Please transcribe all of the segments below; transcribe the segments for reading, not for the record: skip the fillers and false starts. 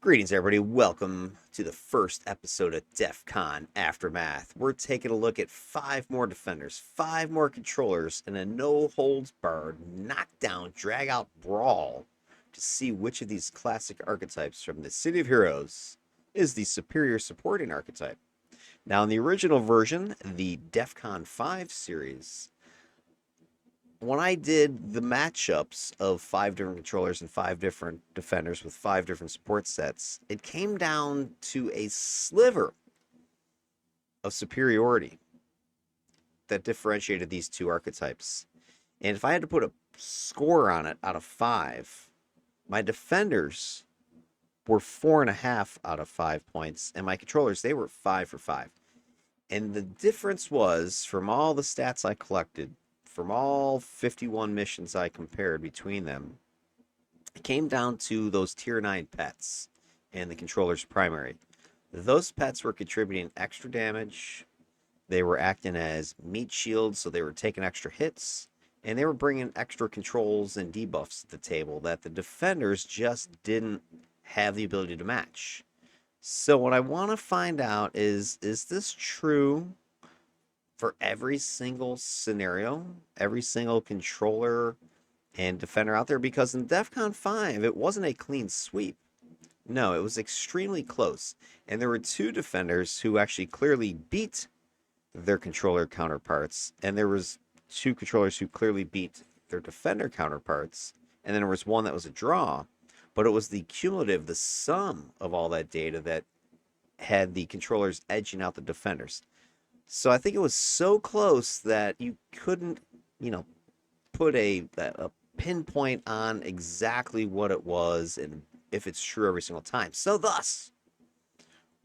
Greetings, everybody. Welcome to the first episode of DEFCON Aftermath. We're taking a look at 5 more defenders, 5 more controllers, and a no-holds-barred, knockdown, drag-out brawl to see which of these classic archetypes from the City of Heroes is the superior supporting archetype. Now, in the original version, the DEFCON 5 series, when I did the matchups of 5 different controllers and 5 different defenders with 5 different support sets, it came down to a sliver of superiority that differentiated these 2 archetypes. And if I had to put a score on it out of 5, my defenders were 4.5 out of 5 points, and my controllers, they were 5 for 5. And the difference was, from all the stats I collected, from all 51 missions I compared between them, it came down to those tier 9 pets and the controller's primary. Those pets were contributing extra damage, they were acting as meat shields, so they were taking extra hits, and they were bringing extra controls and debuffs to the table that the defenders just didn't have the ability to match. So what I want to find out is this true for every single scenario, every single controller and defender out there? Because in DEFCON 5, it wasn't a clean sweep. No, it was extremely close. And there were 2 defenders who actually clearly beat their controller counterparts. And there was 2 controllers who clearly beat their defender counterparts. And then there was one that was a draw. But it was the cumulative, the sum of all that data that had the controllers edging out the defenders. So I think it was so close that you couldn't, put a pinpoint on exactly what it was and if it's true every single time. So thus,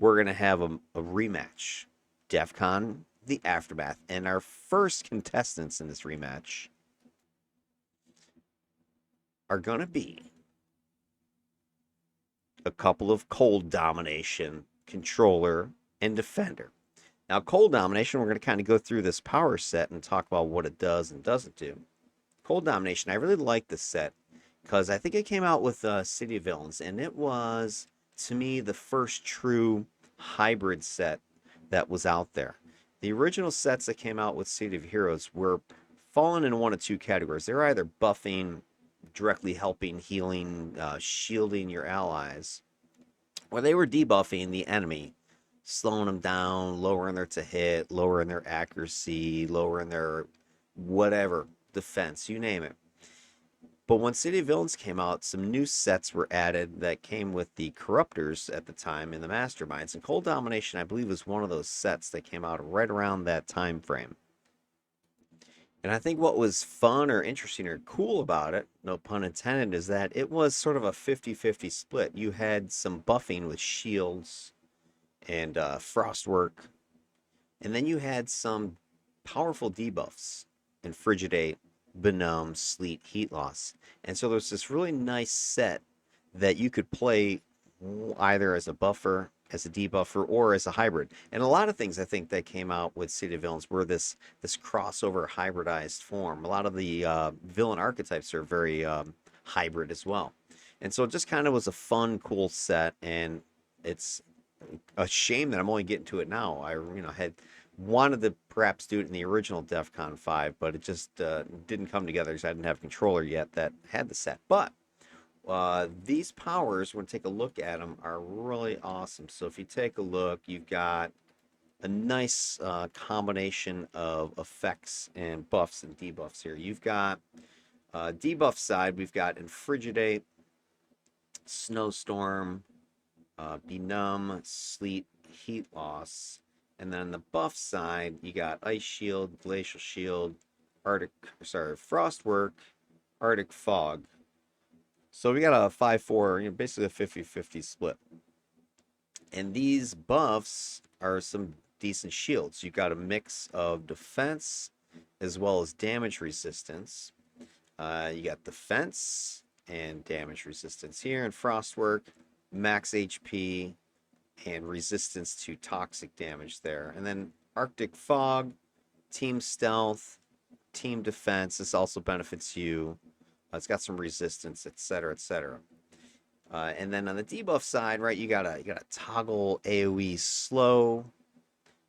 we're going to have a rematch. DEFCON, the Aftermath. And our first contestants in this rematch are going to be a couple of Cold Domination, controller, and defender. Now, Cold Domination, we're going to kind of go through this power set and talk about what it does and doesn't do. Cold Domination, I really like this set because I think it came out with City of Villains, and it was, to me, the first true hybrid set that was out there. The original sets that came out with City of Heroes were fallen in one of 2 categories. They were either buffing, directly helping, healing, shielding your allies, or they were debuffing the enemy, slowing them down, lowering their to hit, lowering their accuracy, lowering their whatever, defense, you name it. But when City of Villains came out, some new sets were added that came with the Corruptors at the time in the Masterminds. And Cold Domination, I believe, was one of those sets that came out right around that time frame. And I think what was fun or interesting or cool about it, no pun intended, is that it was sort of a 50-50 split. You had some buffing with shields and frostwork, and then you had some powerful debuffs in frigidate, benumb, sleet, heat loss. And so there's this really nice set that you could play either as a buffer, as a debuffer, or as a hybrid. And a lot of things I think that came out with City of Villains were this crossover hybridized form. A lot of the villain archetypes are very hybrid as well. And so it just kind of was a fun, cool set, and it's a shame that I'm only getting to it now. I had wanted to perhaps do it in the original DEFCON 5, but it just didn't come together because I didn't have a controller yet that had the set. But these powers, when you take a look at them, are really awesome. So if you take a look, you've got a nice combination of effects and buffs and debuffs here. You've got debuff side, we've got Infrigidate, Snowstorm, Benumb, Sleet, Heat Loss. And then on the buff side, you got Ice Shield, Glacial Shield, Frostwork, Arctic Fog. So we got a 5-4, basically a 50-50 split. And these buffs are some decent shields. You've got a mix of defense as well as damage resistance. You got defense and damage resistance here, and Frostwork, max HP, and resistance to toxic damage there. And then Arctic Fog, team stealth, team defense. This also benefits you. It's got some resistance, etc., etc. And then on the debuff side, right, you gotta toggle AoE slow.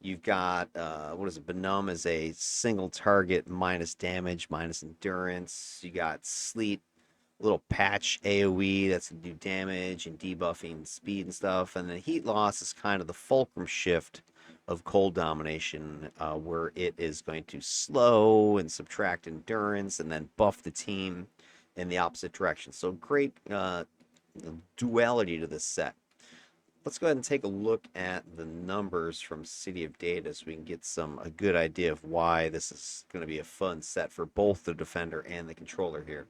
You've got what is it? Benumb is a single target minus damage, minus endurance. You got Sleet, little patch AoE that's gonna do damage and debuffing speed and stuff. And then heat loss is kind of the fulcrum shift of Cold Domination, where it is going to slow and subtract endurance and then buff the team in the opposite direction. So great duality to this set. Let's go ahead and take a look at the numbers from City of Data so we can get a good idea of why this is going to be a fun set for both the defender and the controller here.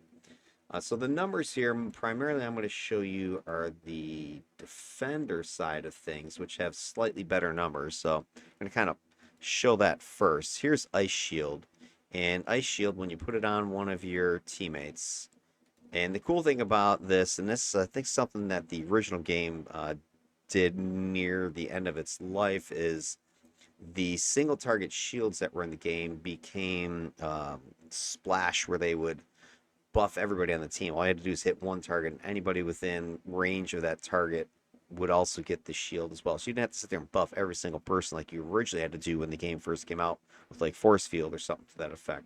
So the numbers here, primarily I'm going to show you are the defender side of things, which have slightly better numbers. So I'm going to kind of show that first. Here's Ice Shield. And Ice Shield, when you put it on one of your teammates, and the cool thing about this, and this I think something that the original game did near the end of its life, is the single target shields that were in the game became splash, where they would buff everybody on the team. All you had to do is hit one target, and anybody within range of that target would also get the shield as well. So you didn't have to sit there and buff every single person like you originally had to do when the game first came out with like Force Field or something to that effect.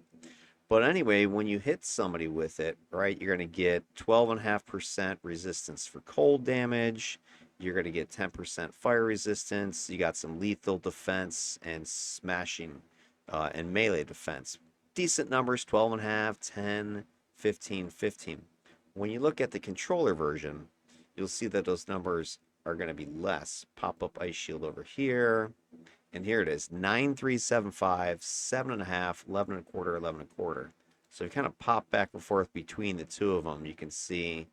But anyway, when you hit somebody with it, right, you're going to get 12.5% resistance for cold damage. You're going to get 10% fire resistance. You got some lethal defense and smashing and melee defense. Decent numbers, 12.5, 10, 15, 15. When you look at the controller version, you'll see that those numbers are going to be less. Pop up Ice Shield over here. And here it is, 9375, 7.5, 11 1/4, 11 1/4. So you kind of pop back and forth between the two of them. You can see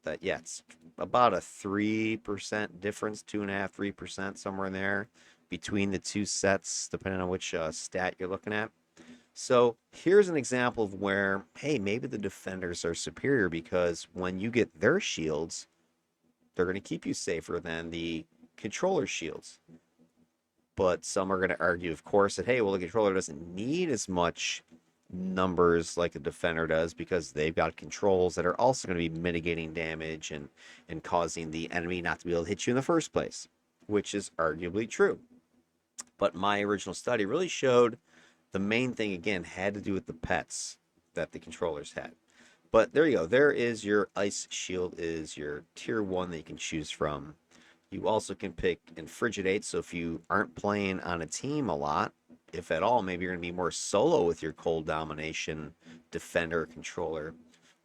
that, yeah, it's about a 3% difference, 2.5, 3%, somewhere in there between the two sets, depending on which stat you're looking at. So here's an example of where, hey, maybe the defenders are superior because when you get their shields, they're going to keep you safer than the controller shields. But some are going to argue, of course, that, hey, well, the controller doesn't need as much numbers like a defender does because they've got controls that are also going to be mitigating damage and causing the enemy not to be able to hit you in the first place, which is arguably true. But my original study really showed the main thing, again, had to do with the pets that the controllers had. But there you go. There is your Ice Shield, is your tier 1 that you can choose from. You also can pick Infrigitate, so if you aren't playing on a team a lot, if at all, maybe you're going to be more solo with your Cold Domination defender, controller,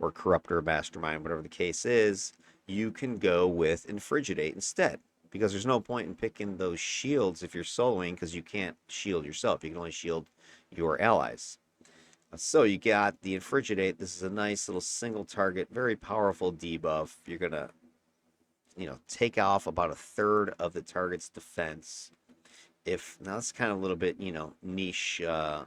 or corruptor, mastermind, whatever the case is, you can go with Infrigitate instead. Because there's no point in picking those shields if you're soloing, because you can't shield yourself. You can only shield your allies. So you got the Infrigitate. This is a nice little single target, very powerful debuff. You're going to take off about a third of the target's defense. Now that's kind of a little bit, niche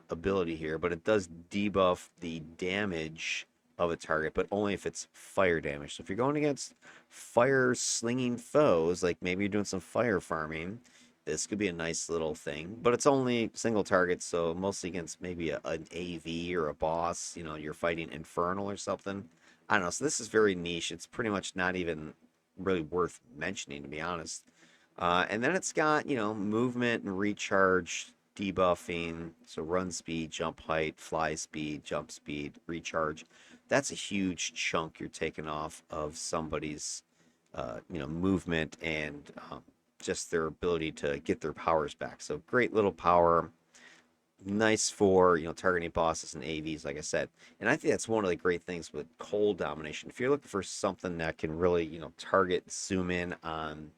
ability here, but it does debuff the damage of a target, but only if it's fire damage. So if you're going against fire slinging foes, like maybe you're doing some fire farming, this could be a nice little thing, but it's only single target, so mostly against maybe an AV or a boss, you're fighting Infernal or something. I don't know. So this is very niche. It's pretty much not even really worth mentioning, to be honest. And then it's got, movement and recharge debuffing. So run speed, jump height, fly speed, jump speed, recharge. That's a huge chunk you're taking off of somebody's, movement and just their ability to get their powers back. So great little power. Nice for, targeting bosses and AVs, like I said. And I think that's one of the great things with Cold Domination. If you're looking for something that can really, target, zoom in on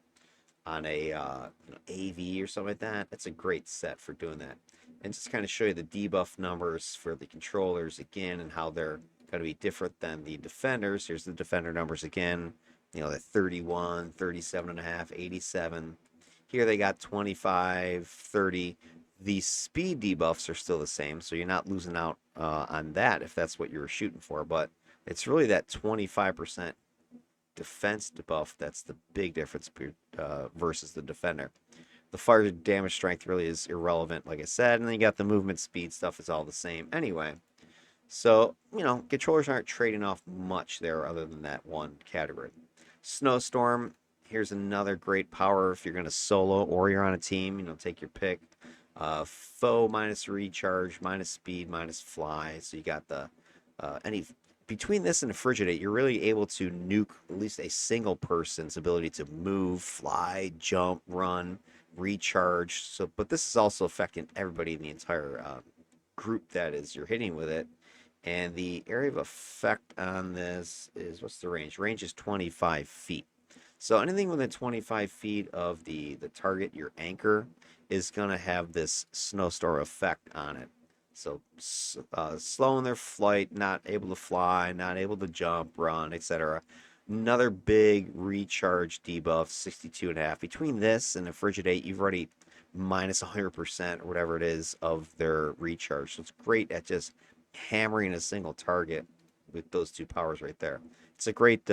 a AV or something like that, that's a great set for doing that. And just kind of show you the debuff numbers for the controllers again and how they're going to be different than the defenders. Here's the defender numbers again. The 31, 37.5, 87. Here they got 25, 30. The speed debuffs are still the same, so you're not losing out on that if that's what you were shooting for. But it's really that 25% defense debuff that's the big difference versus the defender. The fire damage strength really is irrelevant, like I said, and then you got the movement speed stuff is all the same anyway. So, controllers aren't trading off much there other than that one category. Snowstorm, here's another great power if you're going to solo or you're on a team, take your pick. Foe minus recharge, minus speed, minus fly. So you got the any between this and the Frigidate, you're really able to nuke at least a single person's ability to move, fly, jump, run, recharge. So, but this is also affecting everybody in the entire group that is you're hitting with it. And the area of effect on this is, what's the range? Range is 25 feet. So anything within 25 feet of the target, your anchor, is going to have this snowstorm effect on it. So slowing their flight, not able to fly, not able to jump, run, etc. Another big recharge debuff, 62.5. Between this and the Frigidate, you've already minus 100% or whatever it is of their recharge. So it's great at just hammering a single target with those two powers right there. It's a great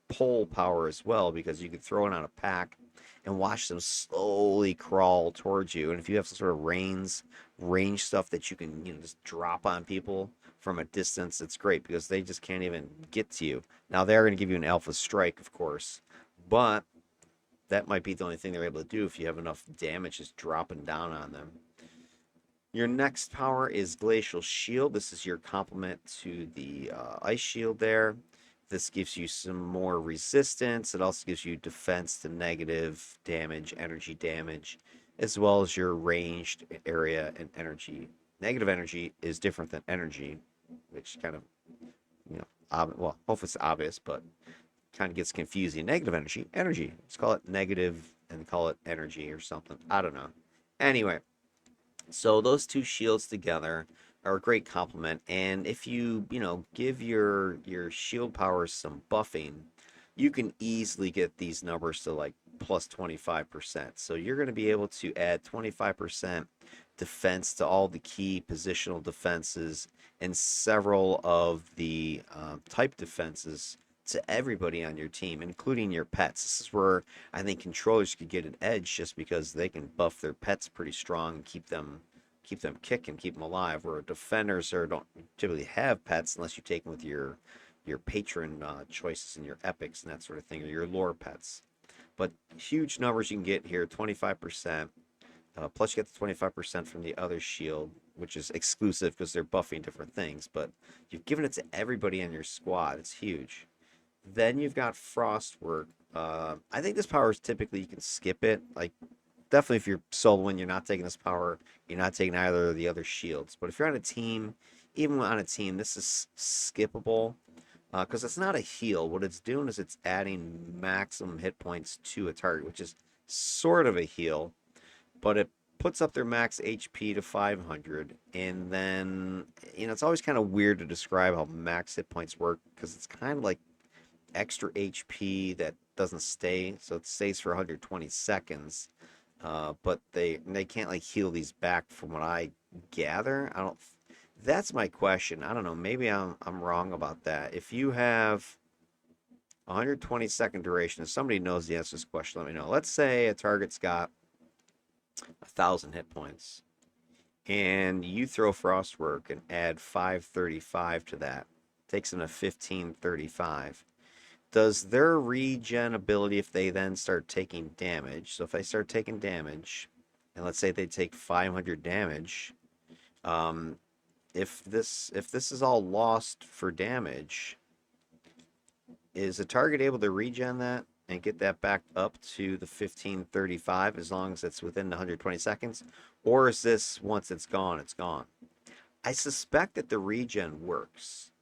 pull power as well because you can throw it on a pack and watch them slowly crawl towards you. And if you have some sort of range stuff that you can just drop on people from a distance, it's great because they just can't even get to you. Now they're going to give you an alpha strike, of course, but that might be the only thing they're able to do if you have enough damage just dropping down on them. Your next power is Glacial Shield. This is your complement to the Ice Shield there. This gives you some more resistance. It also gives you defense to negative damage, energy damage, as well as your ranged area and energy. Negative energy is different than energy, which kind of, well, hopefully it's obvious, but kind of gets confusing. Negative energy. Let's call it negative and call it energy or something. I don't know. Anyway, so those two shields together are a great complement, and if you give your shield powers some buffing, you can easily get these numbers to like plus 25%. So you're going to be able to add 25% defense to all the key positional defenses and several of the type defenses to everybody on your team, including your pets. This is where I think controllers could get an edge just because they can buff their pets pretty strong and keep them kicking, keep them alive. Where defenders don't typically have pets unless you take them with your patron choices and your epics and that sort of thing, or your lore pets. But huge numbers you can get here, 25%. Plus you get the 25% from the other shield, which is exclusive because they're buffing different things. But you've given it to everybody in your squad. It's huge. Then you've got Frostwork. I think this power is typically you can skip it. Like, definitely if you're soloing, you're not taking this power. You're not taking either of the other shields. But if you're on a team, even on a team, this is skippable because it's not a heal. What it's doing is it's adding maximum hit points to a target, which is sort of a heal, but it puts up their max HP to 500. And then, it's always kind of weird to describe how max hit points work because it's kind of like extra HP that doesn't stay, so it stays for 120 seconds. But they can't like heal these back from what I gather. I don't. That's my question. I don't know. Maybe I'm wrong about that. If you have 120-second duration, if somebody knows the answer to this question, let me know. Let's say a target's got 1,000 hit points, and you throw Frostwork and add 535 to that. Takes them to 1535. Does their regen ability, if they then start taking damage, so if they start taking damage, and let's say they take 500 damage, if this is all lost for damage, is the target able to regen that and get that back up to the 1535 as long as it's within the 120 seconds? Or is this, once it's gone, it's gone? I suspect that the regen works.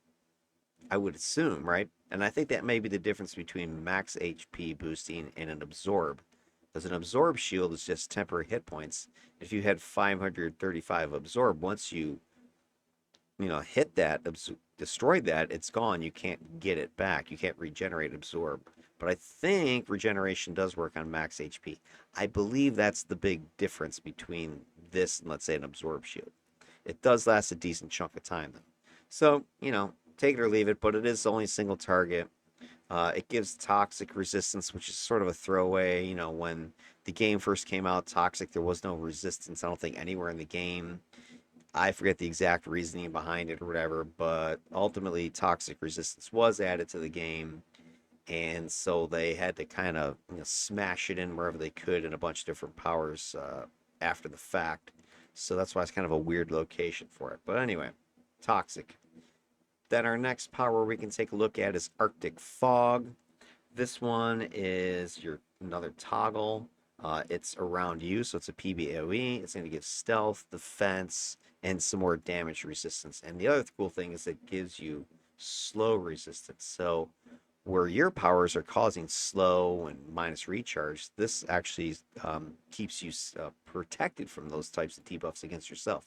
I would assume, right? And I think that may be the difference between max HP boosting and an absorb. Because an absorb shield is just temporary hit points. If you had 535 absorb, once you hit that, destroyed that, it's gone. You can't get it back. You can't regenerate absorb. But I think regeneration does work on max HP. I believe that's the big difference between this and, let's say, an absorb shield. It does last a decent chunk of time, though. So, take it or leave it, but it is only a single target. It gives toxic resistance, which is sort of a throwaway. When the game first came out, toxic, there was no resistance, I don't think, anywhere in the game. I forget the exact reasoning behind it or whatever, but ultimately toxic resistance was added to the game. and so they had to kind of smash it in wherever they could in a bunch of different powers after the fact. So that's why it's kind of a weird location for it. But anyway, toxic. Then our next power we can take a look at is Arctic Fog. This one is your another toggle. It's around you, so it's a PBAOE. It's going to give stealth, defense, and some more damage resistance. And the other cool thing is it gives you slow resistance. So where your powers are causing slow and minus recharge, this actually keeps you protected from those types of debuffs against yourself.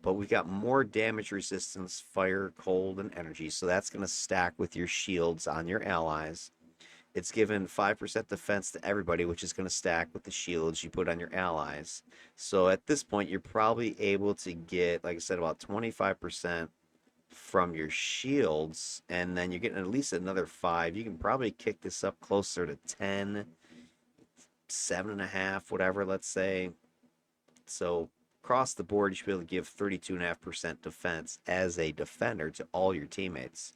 But we've got more damage resistance, fire, cold, and energy. So that's going to stack with your shields on your allies. It's given 5% defense to everybody, which is going to stack with the shields you put on your allies. So at this point, you're probably able to get, like I said, about 25% from your shields, and then you're getting at least another 5. You can probably kick this up closer to 10, 7.5, whatever, let's say. So across the board, you should be able to give 32.5% defense as a defender to all your teammates.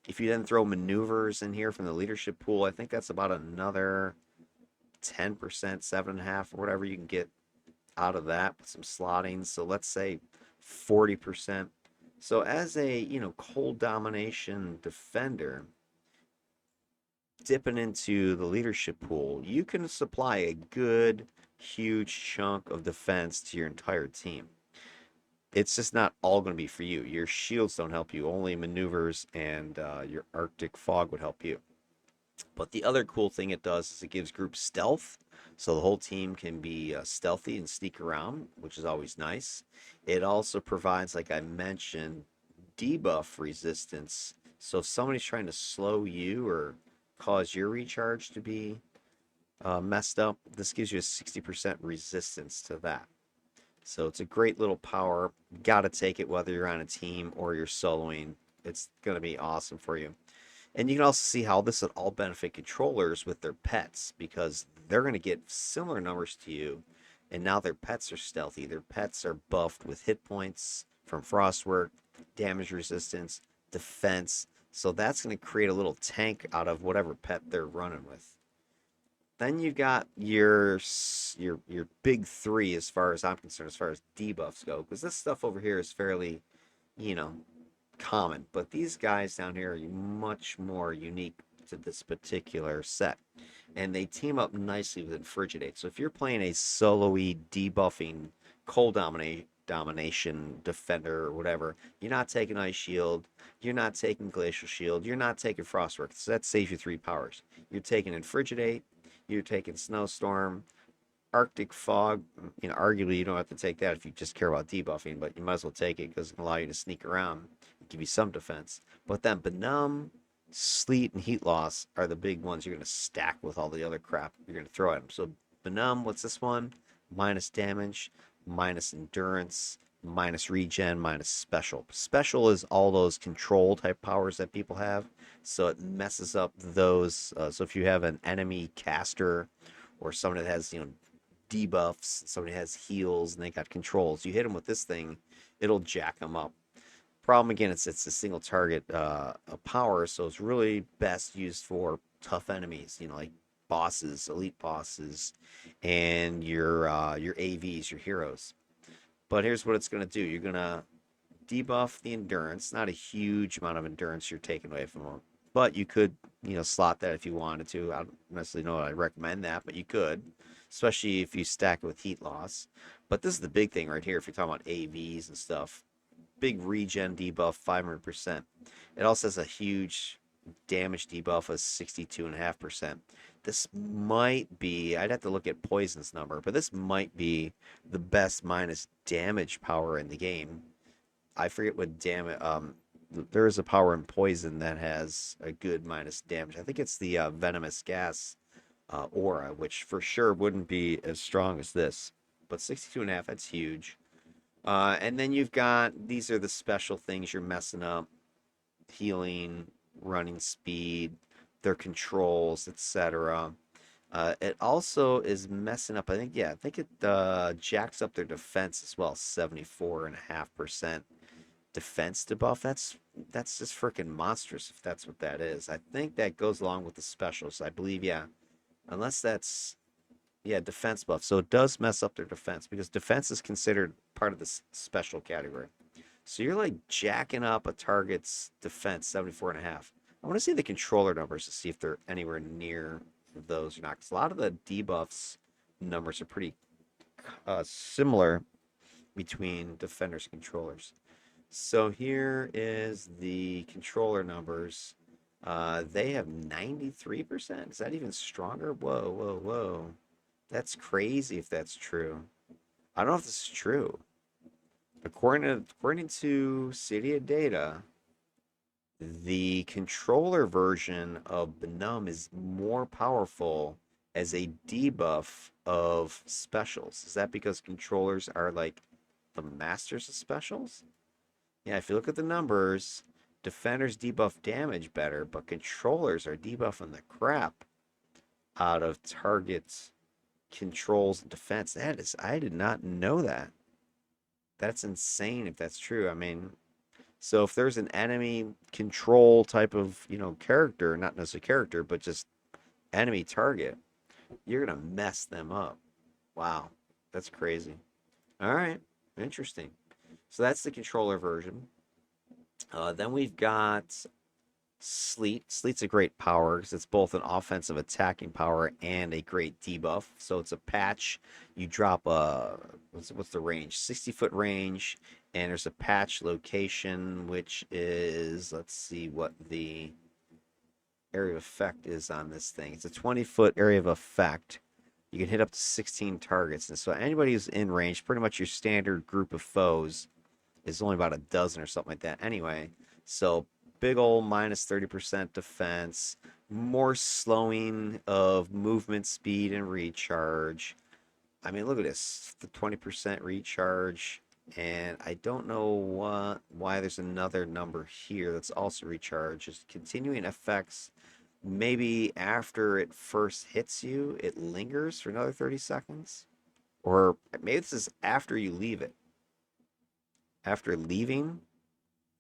If you then throw maneuvers in here from the leadership pool, I think that's about another 10%, 7.5, or whatever you can get out of that with some slotting. So let's say 40%. So as a, cold domination defender, dipping into the leadership pool, you can supply a good, huge chunk of defense to your entire team. It's just not all going to be for you. Your shields don't help you. Only maneuvers and your Arctic Fog would help you. But the other cool thing it does is it gives group stealth. So the whole team can be stealthy and sneak around, which is always nice. It also provides, like I mentioned, debuff resistance. So if somebody's trying to slow you or cause your recharge to be messed up, this gives you a 60% resistance to that. So it's a great little power. Got to take it whether you're on a team or you're soloing. It's going to be awesome for you. And you can also see how this would all benefit controllers with their pets, because they're going to get similar numbers to you. And now their pets are stealthy. Their pets are buffed with hit points from Frostwork, damage resistance, defense. So that's going to create a little tank out of whatever pet they're running with. Then you've got your big three as far as I'm concerned, as far as debuffs go, because this stuff over here is fairly, you know, common. But these guys down here are much more unique to this particular set. And they team up nicely with Infrigidates. So if you're playing a solo-y debuffing cold domination defender or whatever, you're not taking Ice Shield, you're not taking Glacial Shield, you're not taking Frostwork. So that saves you 3 powers. You're taking Infrigidate, you're taking Snowstorm, Arctic Fog. Arguably you don't have to take that if you just care about debuffing, but you might as well take it because it can allow you to sneak around, give you some defense. But then Benumb, Sleet, and Heat Loss are the big ones you're going to stack with all the other crap you're going to throw at them. So Benumb, what's this one? Minus damage, minus endurance, minus regen, minus special. Special is all those control type powers that people have. So it messes up those. So if you have an enemy caster or someone that has, debuffs, somebody has heals and they got controls, you hit them with this thing, it'll jack them up. Problem again, it's a single target power, so it's really best used for tough enemies, like bosses, elite bosses, and your AVs, your heroes. But here's what it's going to do. You're going to debuff the endurance. Not a huge amount of endurance you're taking away from them, but you could, slot that if you wanted to. I don't necessarily know I recommend that, but you could, especially if you stack it with heat loss. But this is the big thing right here. If you're talking about AVs and stuff, big regen debuff, 500%. It also has a huge damage debuff of 62.5%. This might be, I'd have to look at Poison's number, but this might be the best minus damage power in the game. I forget what damage, there is a power in Poison that has a good minus damage. I think it's the venomous gas aura, which for sure wouldn't be as strong as this, but 62.5, that's huge. And then you've got, these are the special things you're messing up: healing, running speed, their controls, etc. It also is messing up, I think it jacks up their defense as well, 74.5%. defense debuff. That's just freaking monstrous if that's what that is. I think that goes along with the specials. I believe, yeah. Unless that's yeah, defense buff. So it does mess up their defense because defense is considered part of the special category. So you're like jacking up a target's defense 74 and a half. I want to see the controller numbers to see if they're anywhere near those or not. Because a lot of the debuffs numbers are pretty similar between defenders and controllers. So here is the controller numbers. They have 93%. Is that even stronger? Whoa, whoa, whoa. That's crazy if that's true. I don't know if this is true. According to Cydia data, the controller version of Benum is more powerful as a debuff of specials. Is that because controllers are like the masters of specials? Yeah, if you look at the numbers, defenders debuff damage better, but controllers are debuffing the crap out of targets, controls, and defense. That is, I did not know that. That's insane if that's true. I mean, so if there's an enemy control type of, character, not necessarily character, but just enemy target, you're gonna mess them up. Wow, that's crazy. All right, interesting. So that's the controller version. Then we've got Sleet. Sleet's a great power because it's both an offensive attacking power and a great debuff. So it's a patch. You drop a what's the range? 60-foot range, and there's a patch location, which is, let's see what the area of effect is on this thing. It's a 20-foot area of effect. You can hit up to 16 targets, and so anybody who's in range, pretty much your standard group of foes, is only about a dozen or something like that. Anyway, so big old minus 30% defense, more slowing of movement speed and recharge. I mean, look at this, the 20% recharge, and I don't know why there's another number here that's also recharge. Just continuing effects. Maybe after it first hits you, it lingers for another 30 seconds. Or maybe this is after you leave it. After leaving,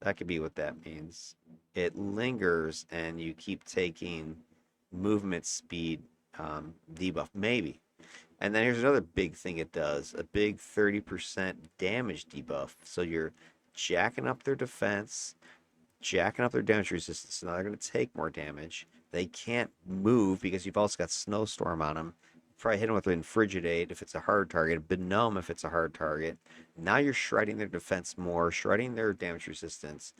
that could be what that means. It lingers and you keep taking movement speed debuff, maybe. And then here's another big thing it does, a big 30% damage debuff. So you're jacking up their defense, jacking up their damage resistance, so now they're going to take more damage. They can't move because you've also got Snowstorm on them. Probably hit them with Infrigitate if it's a hard target, Benumb if it's a hard target. Now you're shredding their defense more, shredding their damage resistance,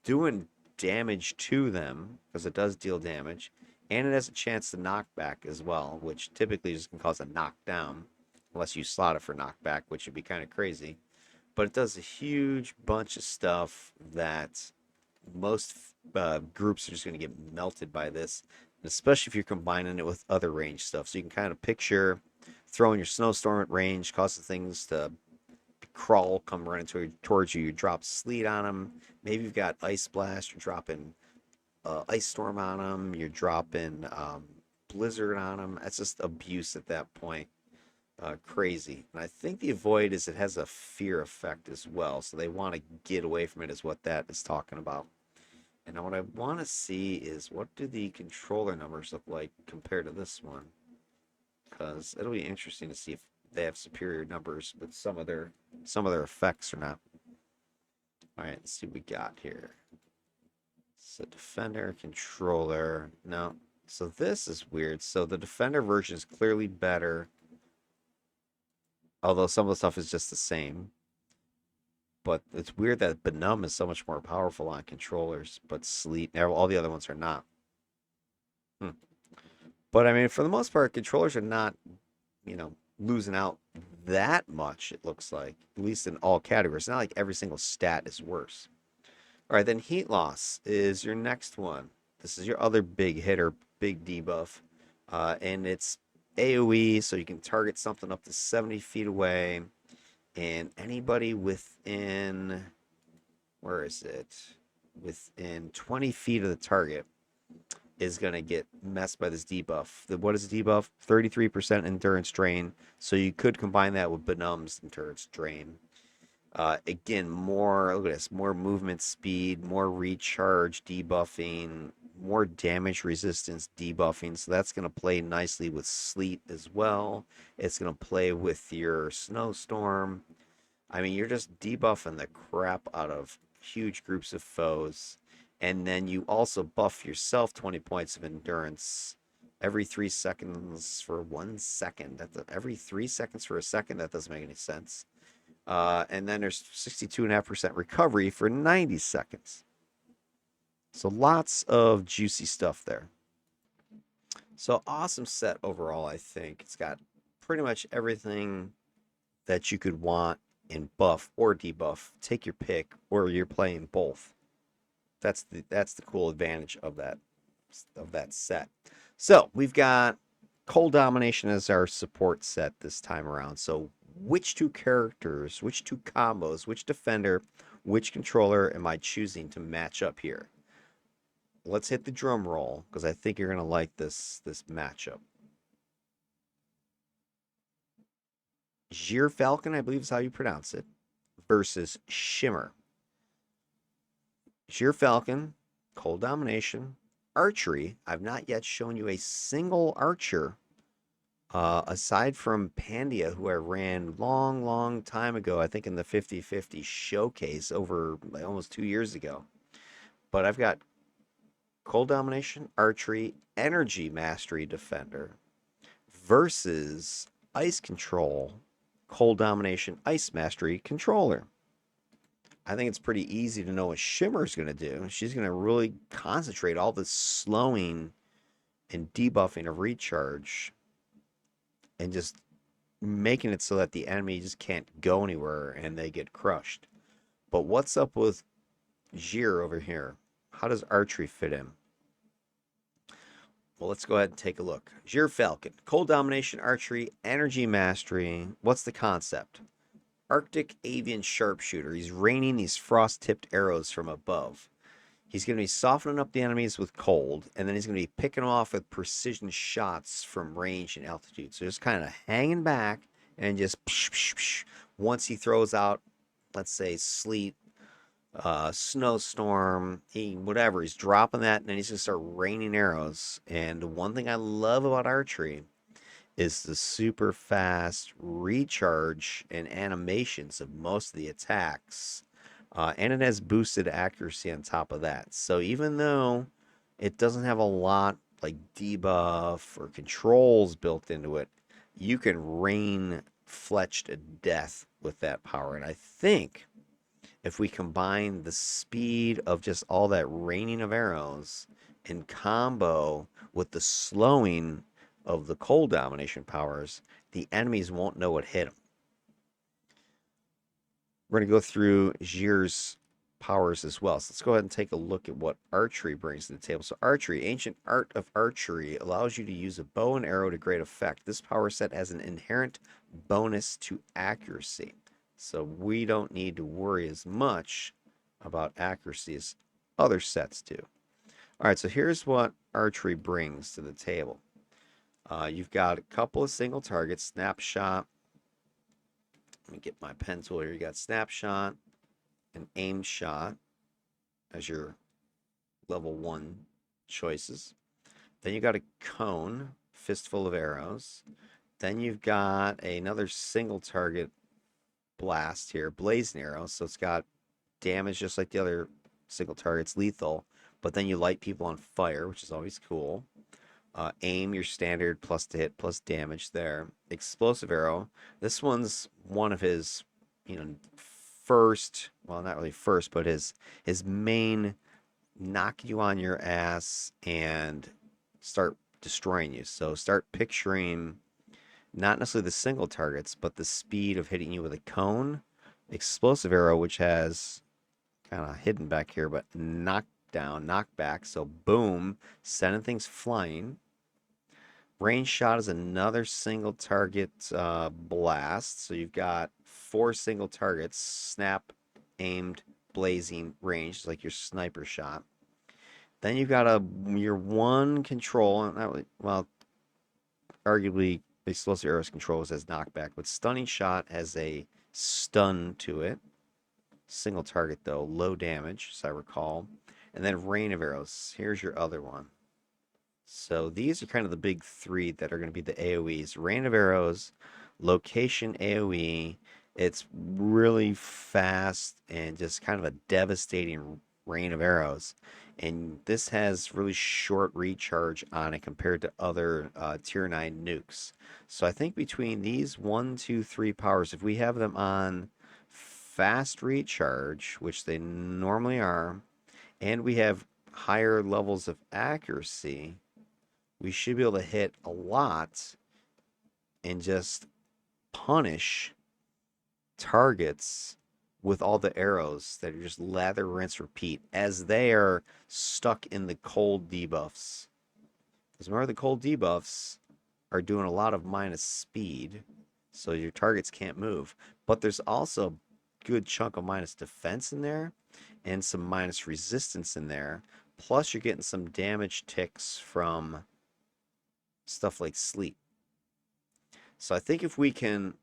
doing damage to them because it does deal damage, and it has a chance to knock back as well, which typically just can cause a knockdown unless you slot it for knockback, which would be kind of crazy. But it does a huge bunch of stuff that most groups are just going to get melted by this, especially if you're combining it with other range stuff. So you can kind of picture throwing your Snowstorm at range, causing things to crawl, come running towards you. You drop Sleet on them. Maybe you've got Ice Blast. You're dropping Ice Storm on them. You're dropping Blizzard on them. That's just abuse at that point. Crazy. And I think the avoid is it has a fear effect as well. So they want to get away from it is what that is talking about. And what I want to see is what do the controller numbers look like compared to this one? Because it'll be interesting to see if they have superior numbers with some of their effects or not. All right, let's see what we got here. So defender, controller. No. So this is weird. So the defender version is clearly better. Although some of the stuff is just the same. But it's weird that Benum is so much more powerful on controllers, but Sleet, all the other ones are not. But I mean, for the most part, controllers are not, losing out that much, it looks like, at least in all categories. It's not like every single stat is worse. All right, then heat loss is your next one. This is your other big hitter, big debuff. And it's AoE, so you can target something up to 70 feet away. And anybody within, where is it? Within 20 feet of the target is going to get messed by this debuff. What is the debuff? 33% endurance drain. So you could combine that with Benumb's endurance drain. Again, more, look at this, more movement speed, more recharge debuffing, more damage resistance debuffing. So that's going to play nicely with sleet as well. It's going to play with your snowstorm. I mean, you're just debuffing the crap out of huge groups of foes. And then you also buff yourself 20 points of endurance every 3 seconds for 1 second. Every 3 seconds for a second. That doesn't make any sense. And then there's 62.5% recovery for 90 seconds. So lots of juicy stuff there. So awesome set overall, I think. It's got pretty much everything that you could want in buff or debuff. Take your pick, or you're playing both. That's the cool advantage of that set. So we've got Cold Domination as our support set this time around. So which two characters, which two combos, which defender, which controller am I choosing to match up here? Let's hit the drum roll, because I think you're going to like this matchup. Gyr Falcon, I believe is how you pronounce it, versus Shimr. Gyr Falcon, Cold Domination, Archery. I've not yet shown you a single archer aside from Pandia, who I ran long time ago, I think in the 50-50 showcase over almost 2 years ago. But I've got Cold Domination, Archery, Energy Mastery Defender versus Ice Control, Cold Domination, Ice Mastery Controller. I think it's pretty easy to know what Shimmer's going to do. She's going to really concentrate all this slowing and debuffing of recharge and just making it so that the enemy just can't go anywhere and they get crushed. But what's up with Gyr over here? How does Archery fit in? Well, let's go ahead and take a look. Gyr Falcon, Cold Domination, Archery, Energy Mastery. What's the concept? Arctic avian sharpshooter. He's raining these frost-tipped arrows from above. He's going to be softening up the enemies with cold, and then he's going to be picking them off with precision shots from range and altitude. So just kind of hanging back and just psh, psh, psh. Once he throws out, let's say, sleet, snowstorm, whatever, he's dropping that, and then he's going to start raining arrows. And one thing I love about Archery is the super fast recharge and animations of most of the attacks. And it has boosted accuracy on top of that. So even though it doesn't have a lot like debuff or controls built into it, you can rain Fletch to death with that power. And I think if we combine the speed of just all that raining of arrows in combo with the slowing of the Cold Domination powers, the enemies won't know what hit them. We're going to go through Gyr's powers as well. So let's go ahead and take a look at what Archery brings to the table. So Archery, Ancient Art of Archery, allows you to use a bow and arrow to great effect. This power set has an inherent bonus to accuracy. So we don't need to worry as much about accuracy as other sets do. All right, so here's what Archery brings to the table. You've got a couple of single targets, snapshot. Let me get my pen tool here. You got snapshot and aim shot as your level 1 choices. Then you got a cone, fistful of arrows. Then you've got another single target blast here, blazing arrow. So it's got damage just like the other single targets, lethal. But then you light people on fire, which is always cool. Aim, your standard plus to hit plus damage there. Explosive arrow. This one's one of his, first, well, not really first, but his main knock you on your ass and start destroying you. So start picturing not necessarily the single targets, but the speed of hitting you with a cone. Explosive arrow, which has kind of hidden back here, but knockdown, knockback. So boom, sending things flying. Range shot is another single target blast. So you've got 4 single targets, snap, aimed, blazing, range, like your sniper shot. Then you've got your one control, not really, well, arguably explosive arrows control as knockback, but stunning shot has a stun to it. Single target though, low damage, as I recall. And then rain of arrows. Here's your other one. So these are kind of the big three that are going to be the AoEs. Rain of arrows, location AoE. It's really fast and just kind of a devastating rain of arrows. And this has really short recharge on it compared to other tier 9 nukes. So I think between these 1, 2, 3 powers, if we have them on fast recharge, which they normally are, and we have higher levels of accuracy, we should be able to hit a lot and just punish targets with all the arrows that are just lather, rinse, repeat as they are stuck in the cold debuffs. Because remember, the cold debuffs are doing a lot of minus speed, so your targets can't move. But there's also a good chunk of minus defense in there and some minus resistance in there. Plus, you're getting some damage ticks from stuff like sleep. So I think if we can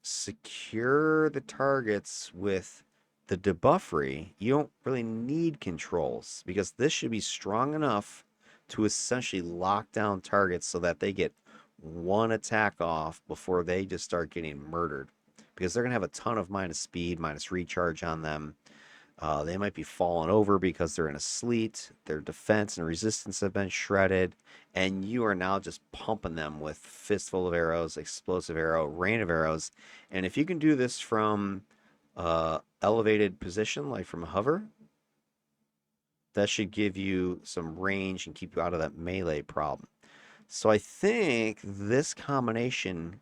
secure the targets with the debuffery, you don't really need controls because this should be strong enough to essentially lock down targets so that they get one attack off before they just start getting murdered, because they're going to have a ton of minus speed, minus recharge on them. They might be falling over because they're in a sleet. Their defense and resistance have been shredded. And you are now just pumping them with fistful of arrows, explosive arrow, rain of arrows. And if you can do this from elevated position, like from hover, that should give you some range and keep you out of that melee problem. So I think this combination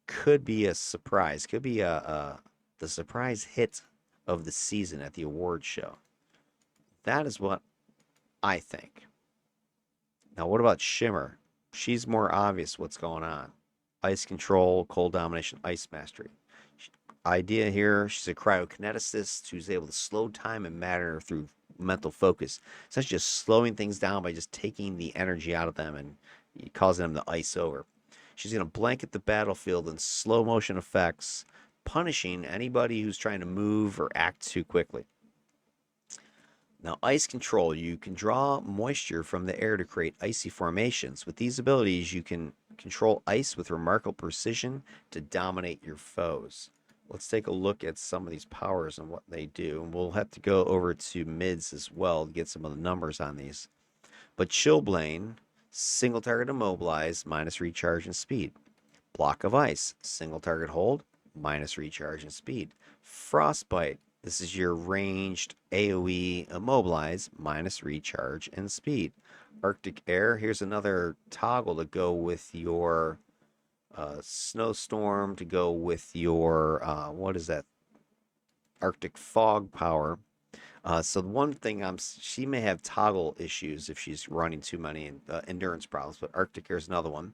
could be a surprise. Could be the surprise hit of the season at the award show. That is what I think. Now, what about Shimr? She's more obvious what's going on. Ice control, cold domination, ice mastery. Idea here, she's a cryokineticist who's able to slow time and matter through mental focus. Essentially just slowing things down by just taking the energy out of them and causing them to ice over. She's going to blanket the battlefield in slow motion effects, punishing anybody who's trying to move or act too quickly. Now, ice control. You can draw moisture from the air to create icy formations. With these abilities, you can control ice with remarkable precision to dominate your foes. Let's take a look at some of these powers and what they do. And we'll have to go over to mids as well to get some of the numbers on these. But Chillblain, single target immobilize, minus recharge and speed. Block of ice, single target hold, minus recharge and speed. Frostbite, this is your ranged AoE immobilize, minus recharge and speed. Arctic air, here's another toggle to go with your snowstorm, to go with your, what is that? Arctic fog power. So the one thing she may have toggle issues if she's running too many endurance problems, but Arctic air is another one.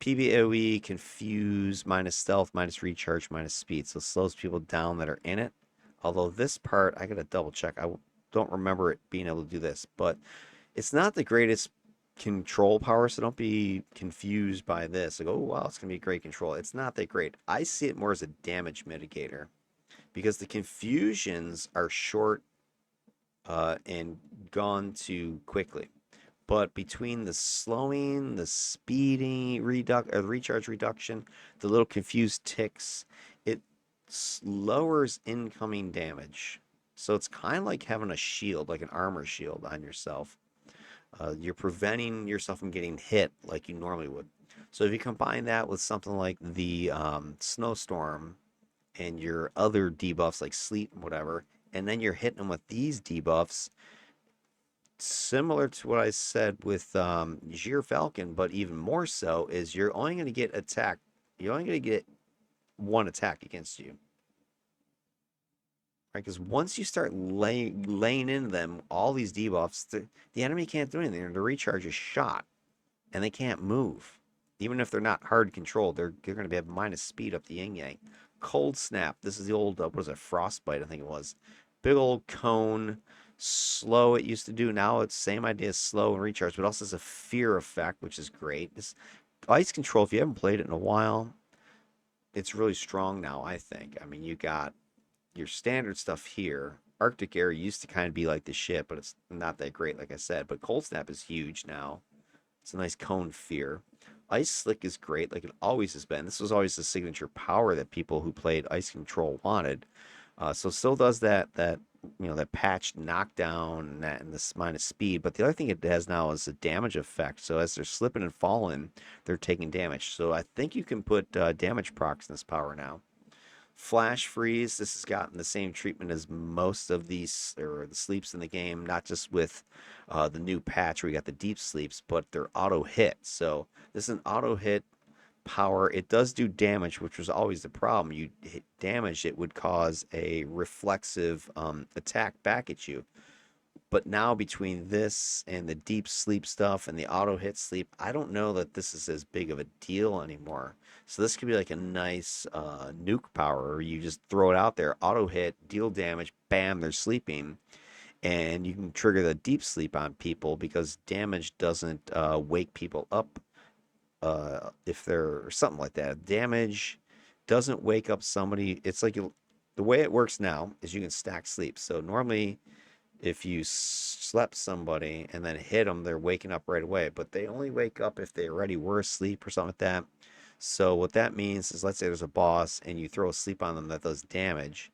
PBAOE, confuse, minus stealth, minus recharge, minus speed. So it slows people down that are in it. Although this part, I gotta double check. I don't remember it being able to do this, but it's not the greatest control power, so don't be confused by this. Like, oh wow, it's gonna be great control. It's not that great. I see it more as a damage mitigator because the confusions are short and gone too quickly. But between the slowing, the speeding, recharge reduction, the little confused ticks, it lowers incoming damage. So it's kind of like having a shield, like an armor shield on yourself. You're preventing yourself from getting hit like you normally would. So if you combine that with something like the snowstorm and your other debuffs like sleet and whatever, and then you're hitting them with these debuffs, similar to what I said with Gyr Falcon, but even more so, is you're only going to get attacked. You're only going to get one attack against you. Right? Because once you start laying into them all these debuffs, the enemy can't do anything. The recharge is shot, and they can't move. Even if they're not hard controlled, they're going to have minus speed up the yin yang. Cold snap. This is the old, what was it, frostbite, I think it was. Big old cone. Slow it used to do. Now it's same idea, slow and recharge, but also has a fear effect, which is great. This ice control, if you haven't played it in a while, it's really strong now, I think. I mean, you got your standard stuff here. Arctic Air used to kind of be like the shit, but it's not that great, like I said. But Cold Snap is huge now. It's a nice cone fear. Ice Slick is great, like it always has been. This was always the signature power that people who played Ice Control wanted. So still does that that patched knockdown and this minus speed. But the other thing it has now is a damage effect. So as they're slipping and falling, they're taking damage. So I think you can put damage procs in this power now. Flash freeze. This has gotten the same treatment as most of these or the sleeps in the game, not just with the new patch where you got the deep sleeps, but they're auto hit. So this is an auto hit power. It does do damage, which was always the problem. You hit damage, it would cause a reflexive attack back at you. But now between this and the deep sleep stuff and the auto hit sleep, I don't know that this is as big of a deal anymore. So this could be like a nice nuke power where you just throw it out there, auto hit, deal damage, bam, they're sleeping. And you can trigger the deep sleep on people because damage doesn't wake people up if they're or something like that. Damage doesn't wake up somebody. It's like the way it works now is you can stack sleep. So normally if you slept somebody and then hit them, they're waking up right away. But they only wake up if they already were asleep or something like that. So what that means is, let's say there's a boss and you throw a sleep on them that does damage.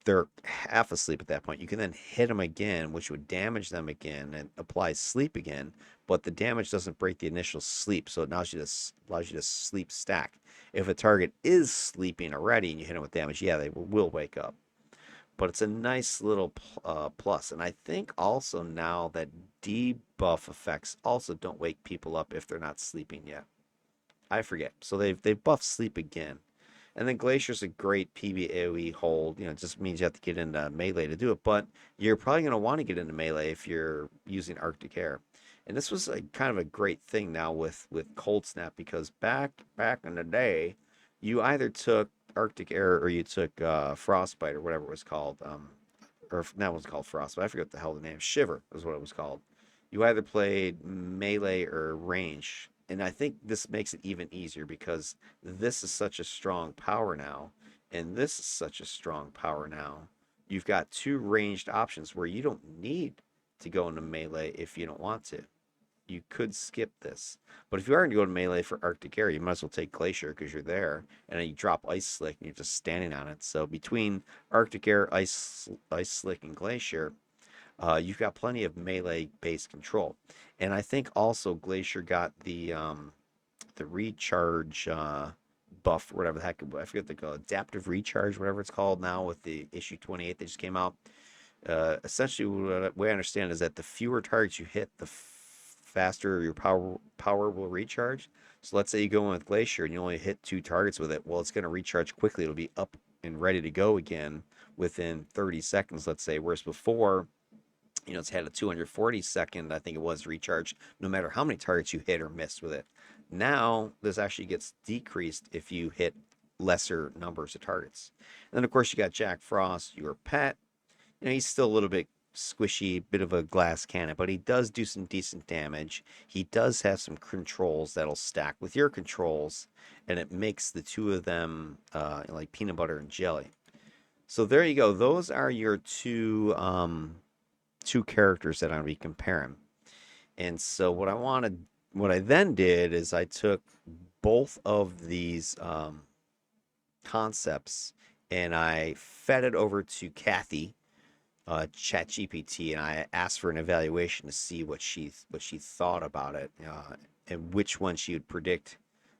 They're half asleep at that point. You can then hit them again, which would damage them again and apply sleep again. But the damage doesn't break the initial sleep, so it allows you to sleep stack. If a target is sleeping already and you hit them with damage, yeah, they will wake up. But it's a nice little plus. And I think also now that debuff effects also don't wake people up if they're not sleeping yet. I forget. So they've buffed sleep again. And then Glacier's a great PB AoE hold. It just means you have to get into melee to do it. But you're probably going to want to get into melee if you're using Arctic Air. And this was kind of a great thing now with Cold Snap, because back in the day, you either took Arctic Air or you took Frostbite or whatever it was called. Or that was called Frostbite. I forget what the hell the name. Shiver is what it was called. You either played melee or range. And I think this makes it even easier because this is such a strong power now, and this is such a strong power now. You've got two ranged options where you don't need to go into melee if you don't want to. You could skip this. But if you are going to go to melee for Arctic Air, you might as well take Glacier because you're there, and then you drop Ice Slick and you're just standing on it. So between Arctic Air, Ice Slick, and Glacier, you've got plenty of melee-based control. And I think also Glacier got the recharge buff, or whatever the heck, I forget the adaptive recharge, whatever it's called now with the issue 28 that just came out. Essentially, the way I understand is that the fewer targets you hit, the faster your power will recharge. So let's say you go in with Glacier and you only hit 2 targets with it. Well, it's going to recharge quickly. It'll be up and ready to go again within 30 seconds, let's say. Whereas before, it's had a 240-second, I think it was, recharge, no matter how many targets you hit or missed with it. Now, this actually gets decreased if you hit lesser numbers of targets. And then, of course, you got Jack Frost, your pet. He's still a little bit squishy, bit of a glass cannon, but he does do some decent damage. He does have some controls that'll stack with your controls, and it makes the two of them like peanut butter and jelly. So there you go. Those are your two characters that I'm going to be comparing. And so what I then did is I took both of these concepts and I fed it over to Kathy, ChatGPT, and I asked for an evaluation to see what she thought about it, and which one she would predict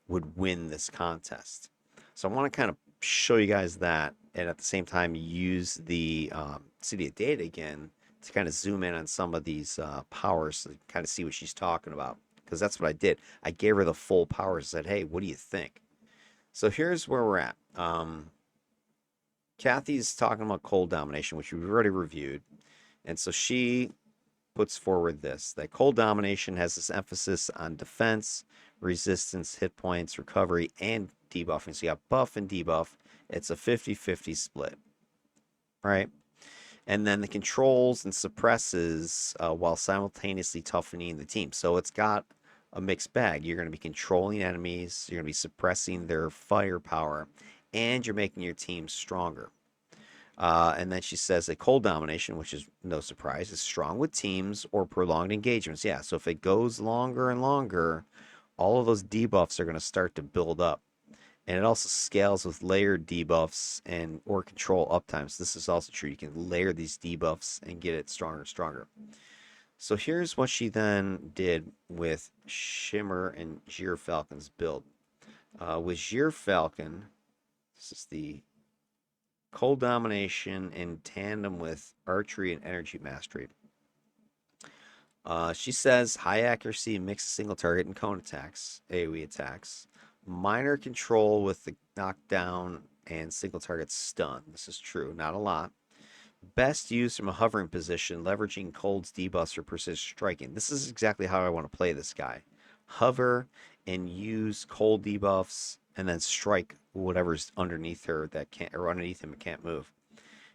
would win this contest. So I want to kind of show you guys that, and at the same time use the City of Data again to kind of zoom in on some of these powers to kind of see what she's talking about, because that's what I did. I gave her the full powers and said, hey, what do you think? So here's where we're at. Kathy's talking about Cold Domination, which we've already reviewed. And so she puts forward this, that Cold Domination has this emphasis on defense, resistance, hit points, recovery, and debuffing. So you got buff and debuff. It's a 50-50 split, right? And then the controls and suppresses while simultaneously toughening the team. So it's got a mixed bag. You're going to be controlling enemies, you're going to be suppressing their firepower, and you're making your team stronger. And then she says a cold domination, which is no surprise, is strong with teams or prolonged engagements. Yeah, so if it goes longer and longer, all of those debuffs are going to start to build up. And it also scales with layered debuffs and or control uptimes. This is also true. You can layer these debuffs and get it stronger and stronger. So here's what she then did with Shimr and Gyr Falcon's build. With Gyr Falcon, this is the Cold Domination in tandem with Archery and Energy Mastery. She says high accuracy, mixed single target and cone attacks, AoE attacks. Minor control with the knockdown and single target stun. This is true, not a lot. Best used from a hovering position, leveraging Cold's debuffs for precision striking. This is exactly how I want to play this guy. Hover and use Cold debuffs and then strike whatever's underneath her that can't, or underneath him and can't move.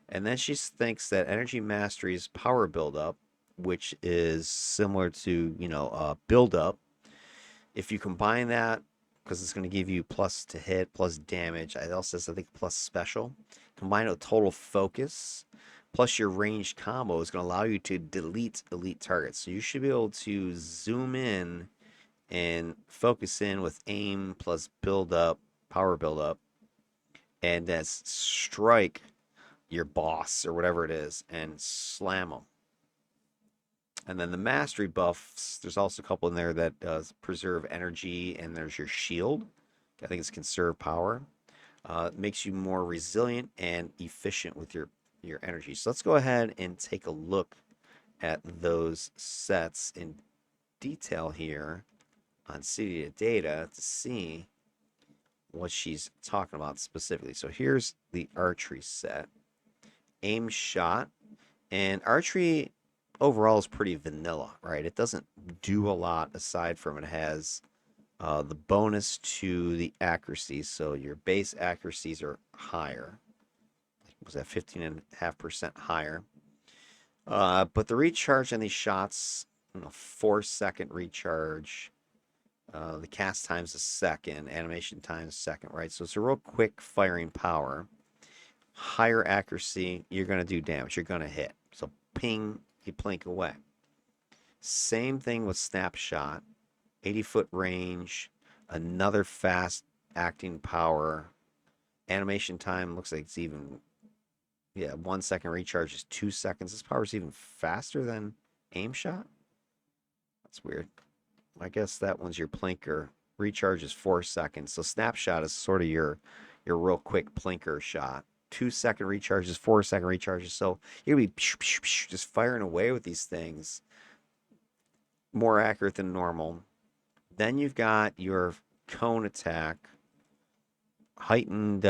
And then she thinks that Energy Mastery's power buildup, which is similar to, build up. If you combine that, because it's going to give you plus to hit, plus damage. It also says, I think, plus special. Combine it with total focus, plus your ranged combo is going to allow you to delete elite targets. So you should be able to zoom in and focus in with aim plus build up, power build up, and then strike your boss or whatever it is and slam them. And then the mastery buffs, there's also a couple in there that does preserve energy, and there's your shield. I think it's conserve power. It makes you more resilient and efficient with your energy. So let's go ahead and take a look at those sets in detail here on City Data to see what she's talking about specifically. So here's the archery set. Aim shot. And archery overall is pretty vanilla, right? It doesn't do a lot aside from it has the bonus to the accuracy. So your base accuracies are higher. Was that 15.5% higher? But the recharge on these shots, 4-second recharge. The cast time's a second, animation time's a second, right? So it's a real quick firing power. Higher accuracy, you're going to do damage. You're going to hit. So ping, you plink away. Same thing with snapshot. 80-foot range. Another fast acting power. Animation time looks like it's even... 1 second recharge is 2 seconds. This power is even faster than aim shot. That's weird. I guess that one's your plinker. Recharge is 4 seconds. So snapshot is sort of your real quick plinker shot. 2 second recharges, 4 second recharges. So you're gonna be just firing away with these things. More accurate than normal. Then you've got your cone attack. Heightened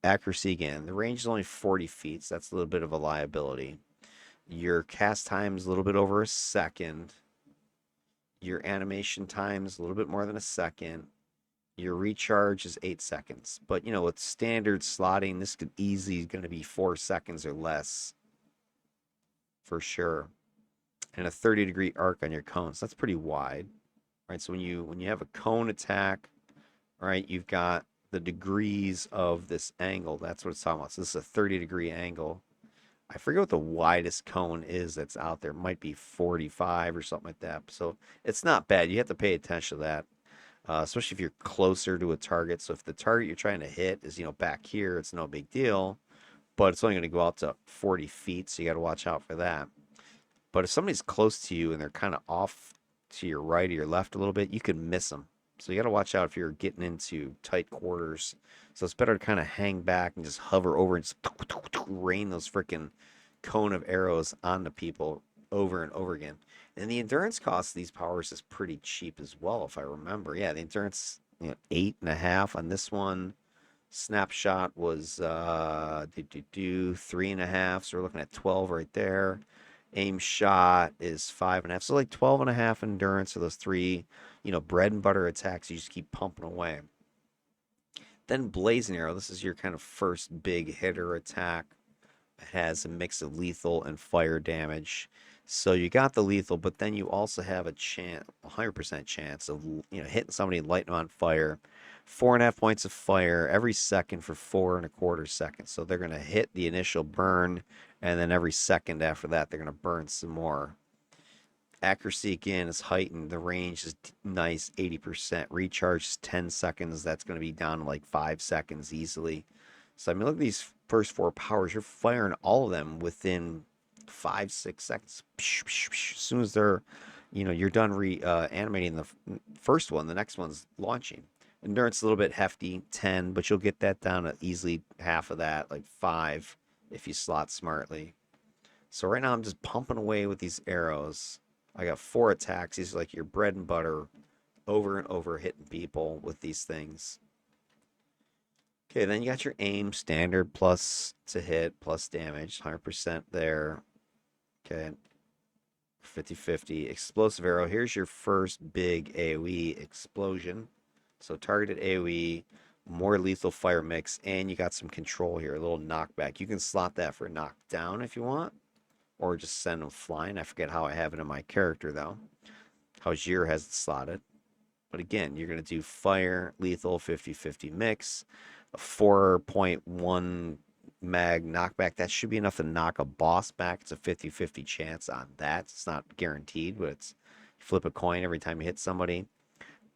accuracy again. The range is only 40 feet, so that's a little bit of a liability. Your cast time is a little bit over a second. Your animation time is a little bit more than a second. Your recharge is 8 seconds. But, with standard slotting, this could easily going to be 4 seconds or less for sure. And a 30-degree arc on your cones. That's pretty wide, right? So when you have a cone attack, right, you've got the degrees of this angle. That's what it's talking about. So this is a 30-degree angle. I forget what the widest cone is that's out there. It might be 45 or something like that. So it's not bad. You have to pay attention to that, especially if you're closer to a target. So if the target you're trying to hit is, back here, it's no big deal. But it's only going to go out to 40 feet, so you got to watch out for that. But if somebody's close to you and they're kind of off to your right or your left a little bit, you can miss them. So you got to watch out if you're getting into tight quarters. So it's better to kind of hang back and just hover over and just rain those freaking cone of arrows onto people over and over again. And the endurance cost of these powers is pretty cheap as well, if I remember. Yeah, the endurance, 8.5 on this one. Snapshot was 3.5, so we're looking at 12 right there. Aim shot is 5.5, so like 12.5 endurance for those three, bread and butter attacks. You just keep pumping away. Then blazing arrow. This is your kind of first big hitter attack. It has a mix of lethal and fire damage. So you got the lethal, but then you also have a chance, 100% chance of hitting somebody and lighting them on fire. 4.5 points of fire every second for 4.25 seconds. So they're going to hit the initial burn, and then every second after that, they're going to burn some more. Accuracy again is heightened. The range is nice, 80%. Recharge is 10 seconds. That's going to be down to like 5 seconds easily. So, I mean, look at these first 4 powers. You're firing all of them within 5-6 seconds. As soon as they're, you're done animating the first one, the next one's launching. Endurance is a little bit hefty, 10, but you'll get that down to easily half of that, like 5, if you slot smartly. So right now I'm just pumping away with these arrows. I got 4 attacks. These are like your bread and butter, over and over hitting people with these things. Okay, then you got your aim, standard, plus to hit, plus damage, 100% there. Okay, 50-50. Explosive arrow. Here's your first big AoE explosion. So targeted AoE, more lethal fire mix, and you got some control here, a little knockback. You can slot that for knockdown if you want, or just send them flying. I forget how I have it in my character, though. How Gyr has it slotted. But again, you're going to do fire, lethal, 50-50 mix, a 4.1 mag knockback. That should be enough to knock a boss back. It's a 50-50 chance on that. It's not guaranteed, but it's flip a coin every time you hit somebody.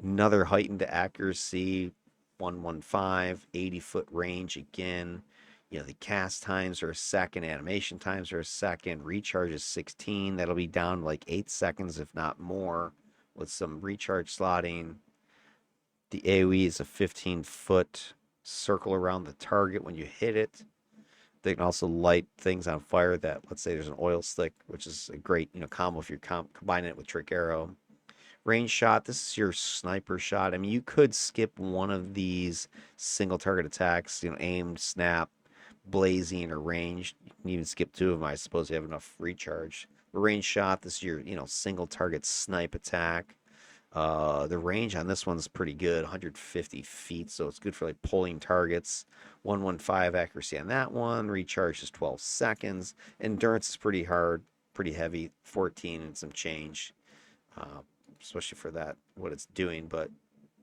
Another heightened accuracy, 115, 80-foot range again. The cast times are a second, animation times are a second, recharge is 16. That'll be down to like 8 seconds, if not more, with some recharge slotting. The AoE is a 15-foot circle around the target when you hit it. They can also light things on fire that, let's say there's an oil slick, which is a great, combo if you're combining it with trick arrow. Range shot, this is your sniper shot. I mean, you could skip one of these single target attacks, aimed, snap, blazing, or ranged. You can even skip 2 of them, I suppose you have enough recharge. The range shot, this is your, single target snipe attack. The range on this one's pretty good, 150 feet, so it's good for like pulling targets. 115 accuracy on that one. Recharge is 12 seconds. Endurance is pretty hard, pretty heavy, 14 and some change. Especially for that, what it's doing, but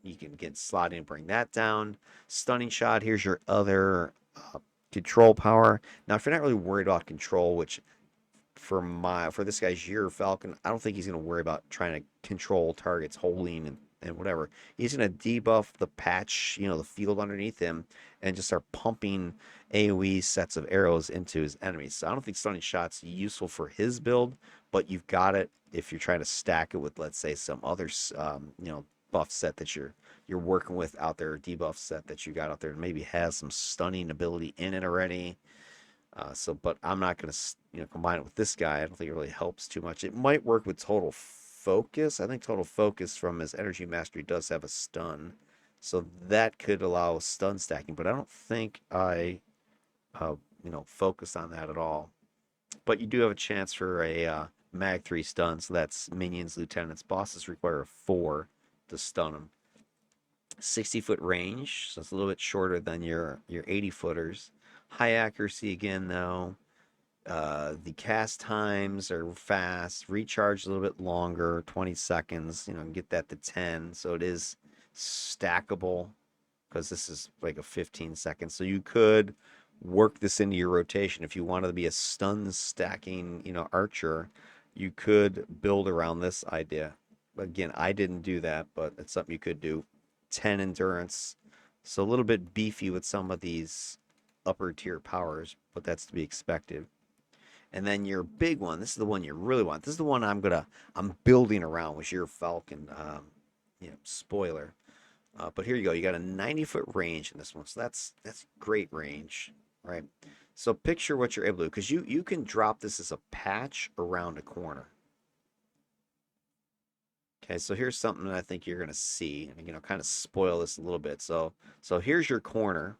you can get slotting and bring that down. Stunning shot, here's your other control power. Now, if you're not really worried about control, which for this guy's Gyr Falcon, I don't think he's going to worry about trying to control targets, holding and whatever. He's going to debuff the patch, the field underneath him, and just start pumping AoE sets of arrows into his enemies. So I don't think stunning shot's useful for his build, but you've got it if you're trying to stack it with, let's say, some other, buff set that you're working with out there, debuff set that you got out there, and maybe has some stunning ability in it already. But I'm not going to, combine it with this guy. I don't think it really helps too much. It might work with total focus. I think total focus from his energy mastery does have a stun, so that could allow stun stacking. But I don't think I, focus on that at all. But you do have a chance for a mag 3 stun. So that's minions, lieutenants, bosses require a 4 to stun them. 60-foot range, so it's a little bit shorter than your 80-footers. High accuracy again, though. The cast times are fast. Recharge a little bit longer, 20 seconds. Get that to 10. So it is stackable because this is like a 15 seconds. So you could work this into your rotation if you wanted to be a stun stacking, archer. You could build around this idea. Again, I didn't do that, but it's something you could do. 10 endurance. So a little bit beefy with some of these upper tier powers, but that's to be expected. And then your big one, this is the one you really want. This is the one I'm building around with your Falcon, spoiler. But here you go. You got a 90-foot range in this one, so that's great range, right? So picture what you're able to do, because you can drop this as a patch around a corner. Okay, so here's something that I think you're gonna see, and kind of spoil this a little bit. So here's your corner.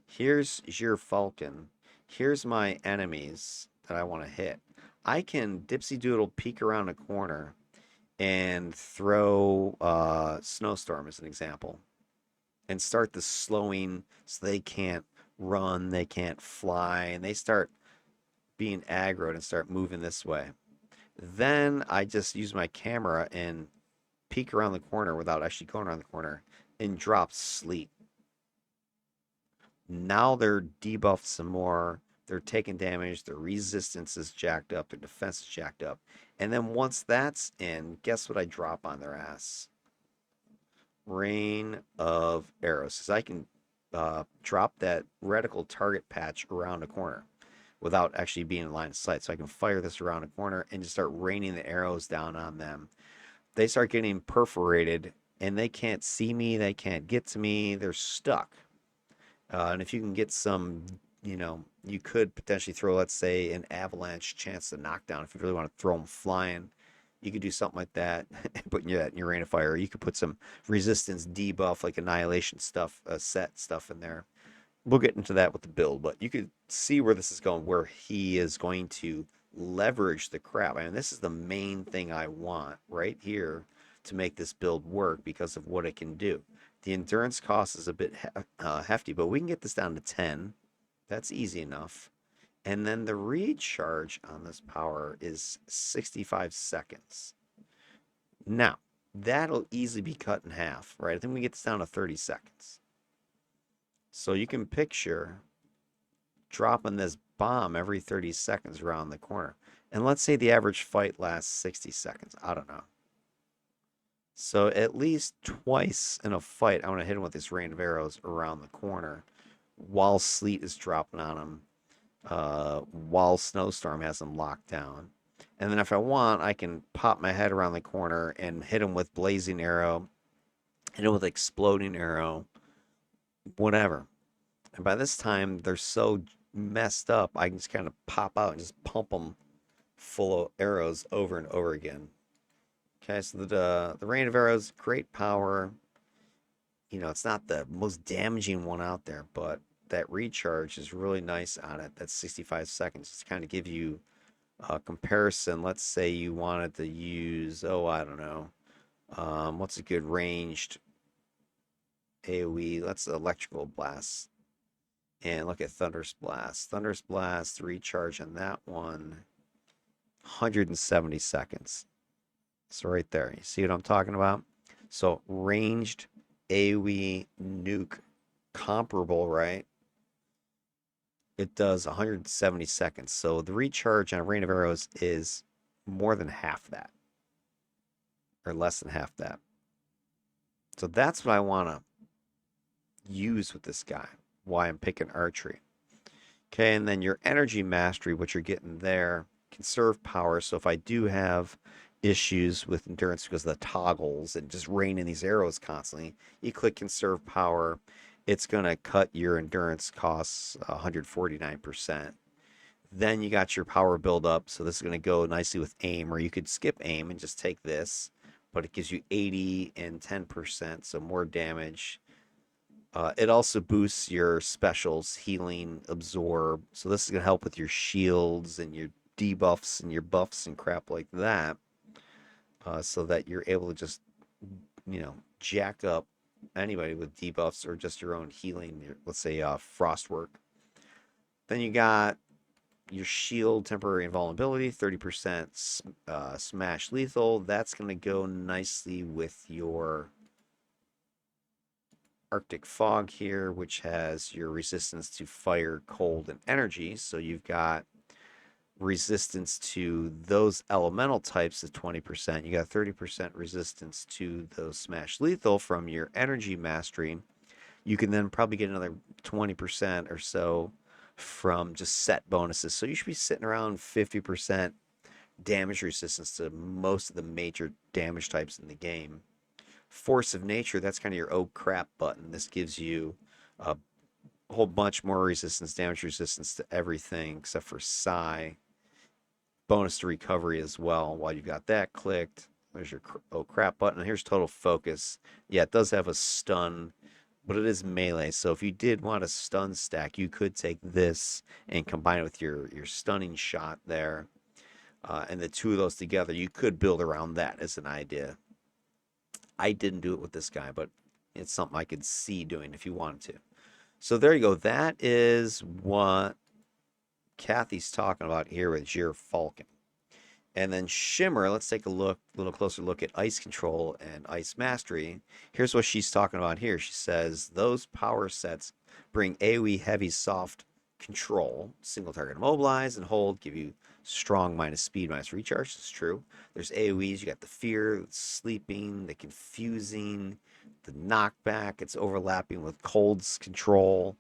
Here's your Falcon. Here's my enemies that I want to hit. I can dipsy doodle peek around a corner and throw Snowstorm as an example, and start the slowing so they can't run, they can't fly, and they start being aggroed and start moving this way. Then I just use my camera and peek around the corner without actually going around the corner. and drop sleet. Now they're debuffed some more. They're taking damage. Their resistance is jacked up. Their defense is jacked up. And then once that's in, guess what I drop on their ass? Rain of arrows. Because I can drop that reticle target patch around a corner without actually being in line of sight. So I can fire this around a corner and just start raining the arrows down on them. They start getting perforated and they can't see me. They can't get to me. They're stuck. And if you can get some, you could potentially throw, let's say, an avalanche chance to knockdown. If you really want to throw them flying, you could do something like that. Put that in your rain of fire. You could put some resistance debuff, like annihilation stuff, set stuff in there. We'll get into that with the build, but you could see where this is going, where he is going to leverage the crap. I mean, this is the main thing I want right here to make this build work because of what it can do. The endurance cost is a bit hefty, but we can get this down to 10. That's easy enough. And then the recharge on this power is 65 seconds. Now, that'll easily be cut in half, right? I think we get this down to 30 seconds. So you can picture dropping this bomb every 30 seconds around the corner. And let's say the average fight lasts 60 seconds. I don't know. So at least twice in a fight, I want to hit him with this rain of arrows around the corner while sleet is dropping on him, while snowstorm has him locked down. And then if I want, I can pop my head around the corner and hit him with blazing arrow, hit him with exploding arrow, whatever. And by this time, they're so messed up, I can just kind of pop out and just pump them full of arrows over and over again. Okay, so the rain of arrows, great power. It's not the most damaging one out there, but that recharge is really nice on it. That's 65 seconds. To kind of give you a comparison. Let's say you wanted to use, I don't know, what's a good ranged AoE? Let's electrical blast. And look at Thunderous Blast. Thunderous Blast, recharge on that one, 170 seconds. So right there, you see what I'm talking about? So ranged AoE nuke comparable, right? It does 170 seconds. So the recharge on a rain of arrows is more than half that, or less than half that. So that's what I want to use with this guy, why I'm picking archery. Okay, and then your energy mastery, what you're getting there, conserve power. So if I do have issues with endurance because of the toggles and just raining these arrows constantly, you click conserve power, it's going to cut your endurance costs 149%. Then you got your power build up, so this is going to go nicely with aim, or you could skip aim and just take this, but it gives you 80 and 10%, so more damage. It also boosts your specials, healing, absorb, so this is going to help with your shields and your debuffs and your buffs and crap like that. So that you're able to just, jack up anybody with debuffs or just your own healing, let's say frostwork. Then you got your shield, temporary invulnerability, 30% smash lethal. That's going to go nicely with your Arctic fog here, which has your resistance to fire, cold, and energy. So you've got resistance to those elemental types of 20%. You got 30% resistance to those smash lethal from your energy mastery. You can then probably get another 20% or so from just set bonuses. So you should be sitting around 50% damage resistance to most of the major damage types in the game. Force of nature, that's kind of your oh crap button. This gives you a whole bunch more resistance, damage resistance to everything except for psi. Bonus to recovery as well. While you've got that clicked, there's your oh crap button. And here's total focus. Yeah, it does have a stun, but it is melee. So if you did want a stun stack, you could take this and combine it with your stunning shot there. And the two of those together, you could build around that as an idea. I didn't do it with this guy, but it's something I could see doing if you wanted to. So there you go. That is what Kathy's talking about here with Gyr Falcon. And then Shimr, let's take a little closer look at Ice Control and Ice Mastery. Here's what she's talking about here. She says those power sets bring AoE heavy soft control, single target immobilize and hold, give you strong minus speed minus recharge. This is true. There's AoEs, you got the fear, the sleeping, the confusing, the knockback. It's overlapping with Cold's control.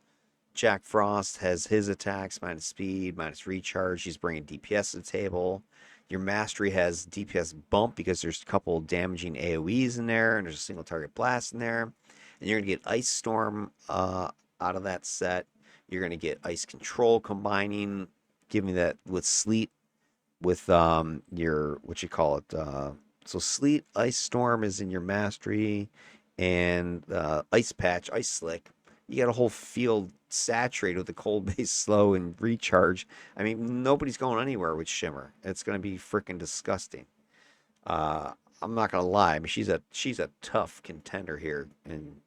Jack Frost has his attacks minus speed minus recharge. He's bringing DPS to the table. Your mastery has DPS bump because there's a couple damaging AoEs in there, and there's a single target blast in there. And you're gonna get Ice Storm out of that set. You're gonna get Ice Control combining, giving that with Sleet, with your what you call it. So Sleet, Ice Storm is in your mastery, and Ice Patch, Ice Slick. You got a whole field saturated with the cold base slow and recharge. I mean, nobody's going anywhere with Shimr. It's going to be freaking disgusting. I'm not going to lie. I mean, she's a tough contender here, and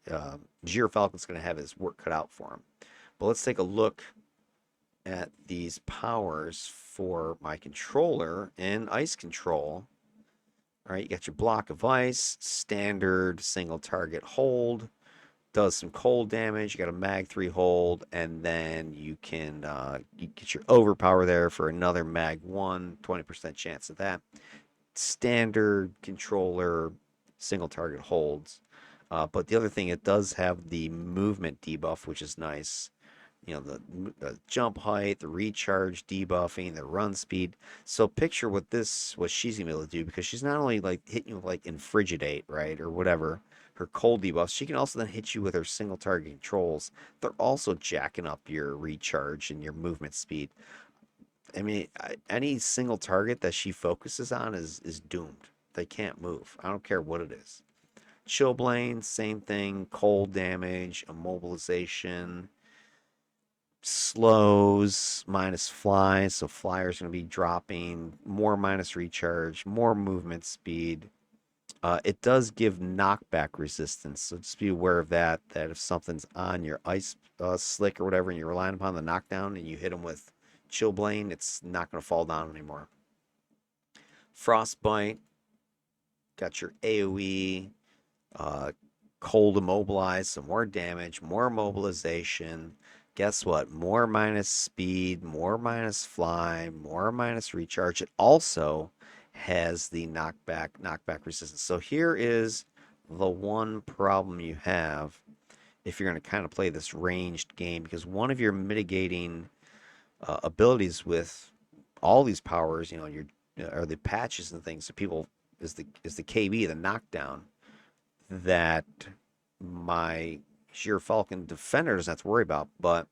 Gyr Falcon's going to have his work cut out for him. But let's take a look at these powers for my controller in Ice Control. All right, you got your block of ice, standard single target hold. Does some cold damage. You got a mag 3 hold, and then you can you get your overpower there for another mag 1, 20% chance of that. Standard controller single target holds. But the other thing, it does have the movement debuff, which is nice. You know, the jump height, the recharge debuffing, the run speed. So picture what she's gonna be able to do, because she's not only like hitting you with like Infrigidate, right, or whatever, her cold debuffs, she can also then hit you with her single target controls. They're also jacking up your recharge and your movement speed. I mean, any single target that she focuses on is doomed. They can't move. I don't care what it is. Chillblain, same thing. Cold damage, immobilization, slows, minus fly. So flyer's going to be dropping. More minus recharge, more movement speed. It does give knockback resistance, so just be aware of that. That if something's on your ice slick or whatever, and you're relying upon the knockdown, and you hit them with Chillblain, it's not going to fall down anymore. Frostbite, got your AoE, cold immobilize, some more damage, more mobilization. Guess what? More minus speed, more minus fly, more minus recharge. It also has the knockback resistance. So here is the one problem you have if you're going to kind of play this ranged game, because one of your mitigating abilities with all these powers, you know, your are the patches and things. So people is the KB, the knockdown, that my Gyr Falcon defender doesn't have to worry about. But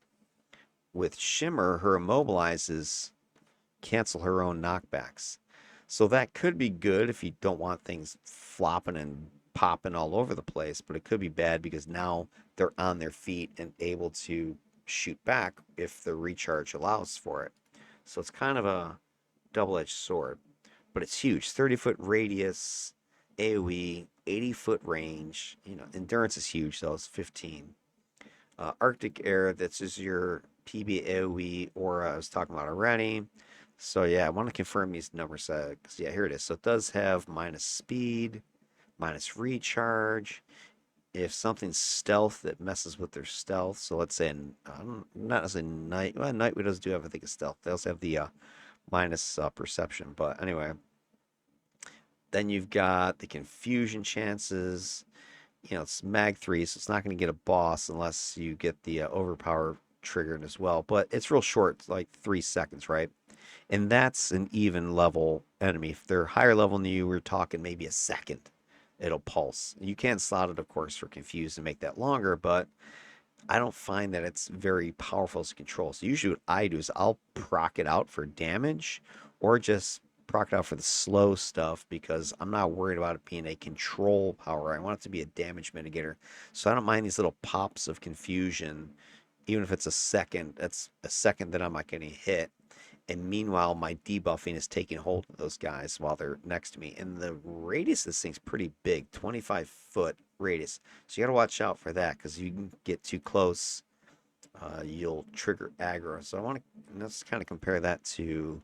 with Shimr, her immobilizes cancel her own knockbacks. So that could be good if you don't want things flopping and popping all over the place, but it could be bad because now they're on their feet and able to shoot back if the recharge allows for it. So it's kind of a double-edged sword, but it's huge. 30-foot radius, AoE, 80-foot range. You know, endurance is huge, so it's 15. Arctic air, this is your PB AoE aura I was talking about already. So yeah, I want to confirm these numbers. Cause yeah, here it is. So it does have minus speed, minus recharge. If something's stealth, that messes with their stealth. So let's say, not necessarily night. Well, night widows do have, I think, a stealth. They also have the minus perception. But anyway, then you've got the confusion chances. You know, it's mag 3, so it's not going to get a boss unless you get the overpower triggered as well. But it's real short, it's like 3 seconds, right? And that's an even level enemy. If they're higher level than you, we're talking maybe a second. It'll pulse. You can slot it, of course, for confused and make that longer, but I don't find that it's very powerful as a control. So usually what I do is I'll proc it out for damage, or just proc it out for the slow stuff, because I'm not worried about it being a control power. I want it to be a damage mitigator. So I don't mind these little pops of confusion, even if it's a second. That's a second that I'm not getting hit. And meanwhile, my debuffing is taking hold of those guys while they're next to me. And the radius of this thing's pretty big, 25-foot radius. So you got to watch out for that, because if you can get too close, you'll trigger aggro. So I want to, let's kind of compare that to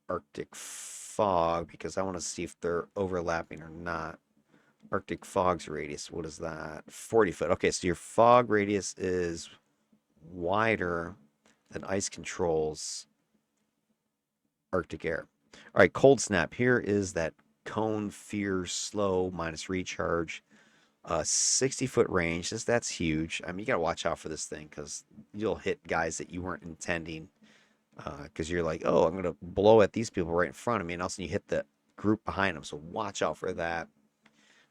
Arctic fog because I want to see if they're overlapping or not. Arctic fog's radius, what is that? 40 foot. Okay, so your fog radius is wider than ice controls Arctic air. All right, cold snap. Here is that cone fear slow minus recharge. 60-foot range. That's huge. I mean, you gotta watch out for this thing because you'll hit guys that you weren't intending. Because you're like, oh, I'm gonna blow at these people right in front of me, and also you hit the group behind them. So watch out for that.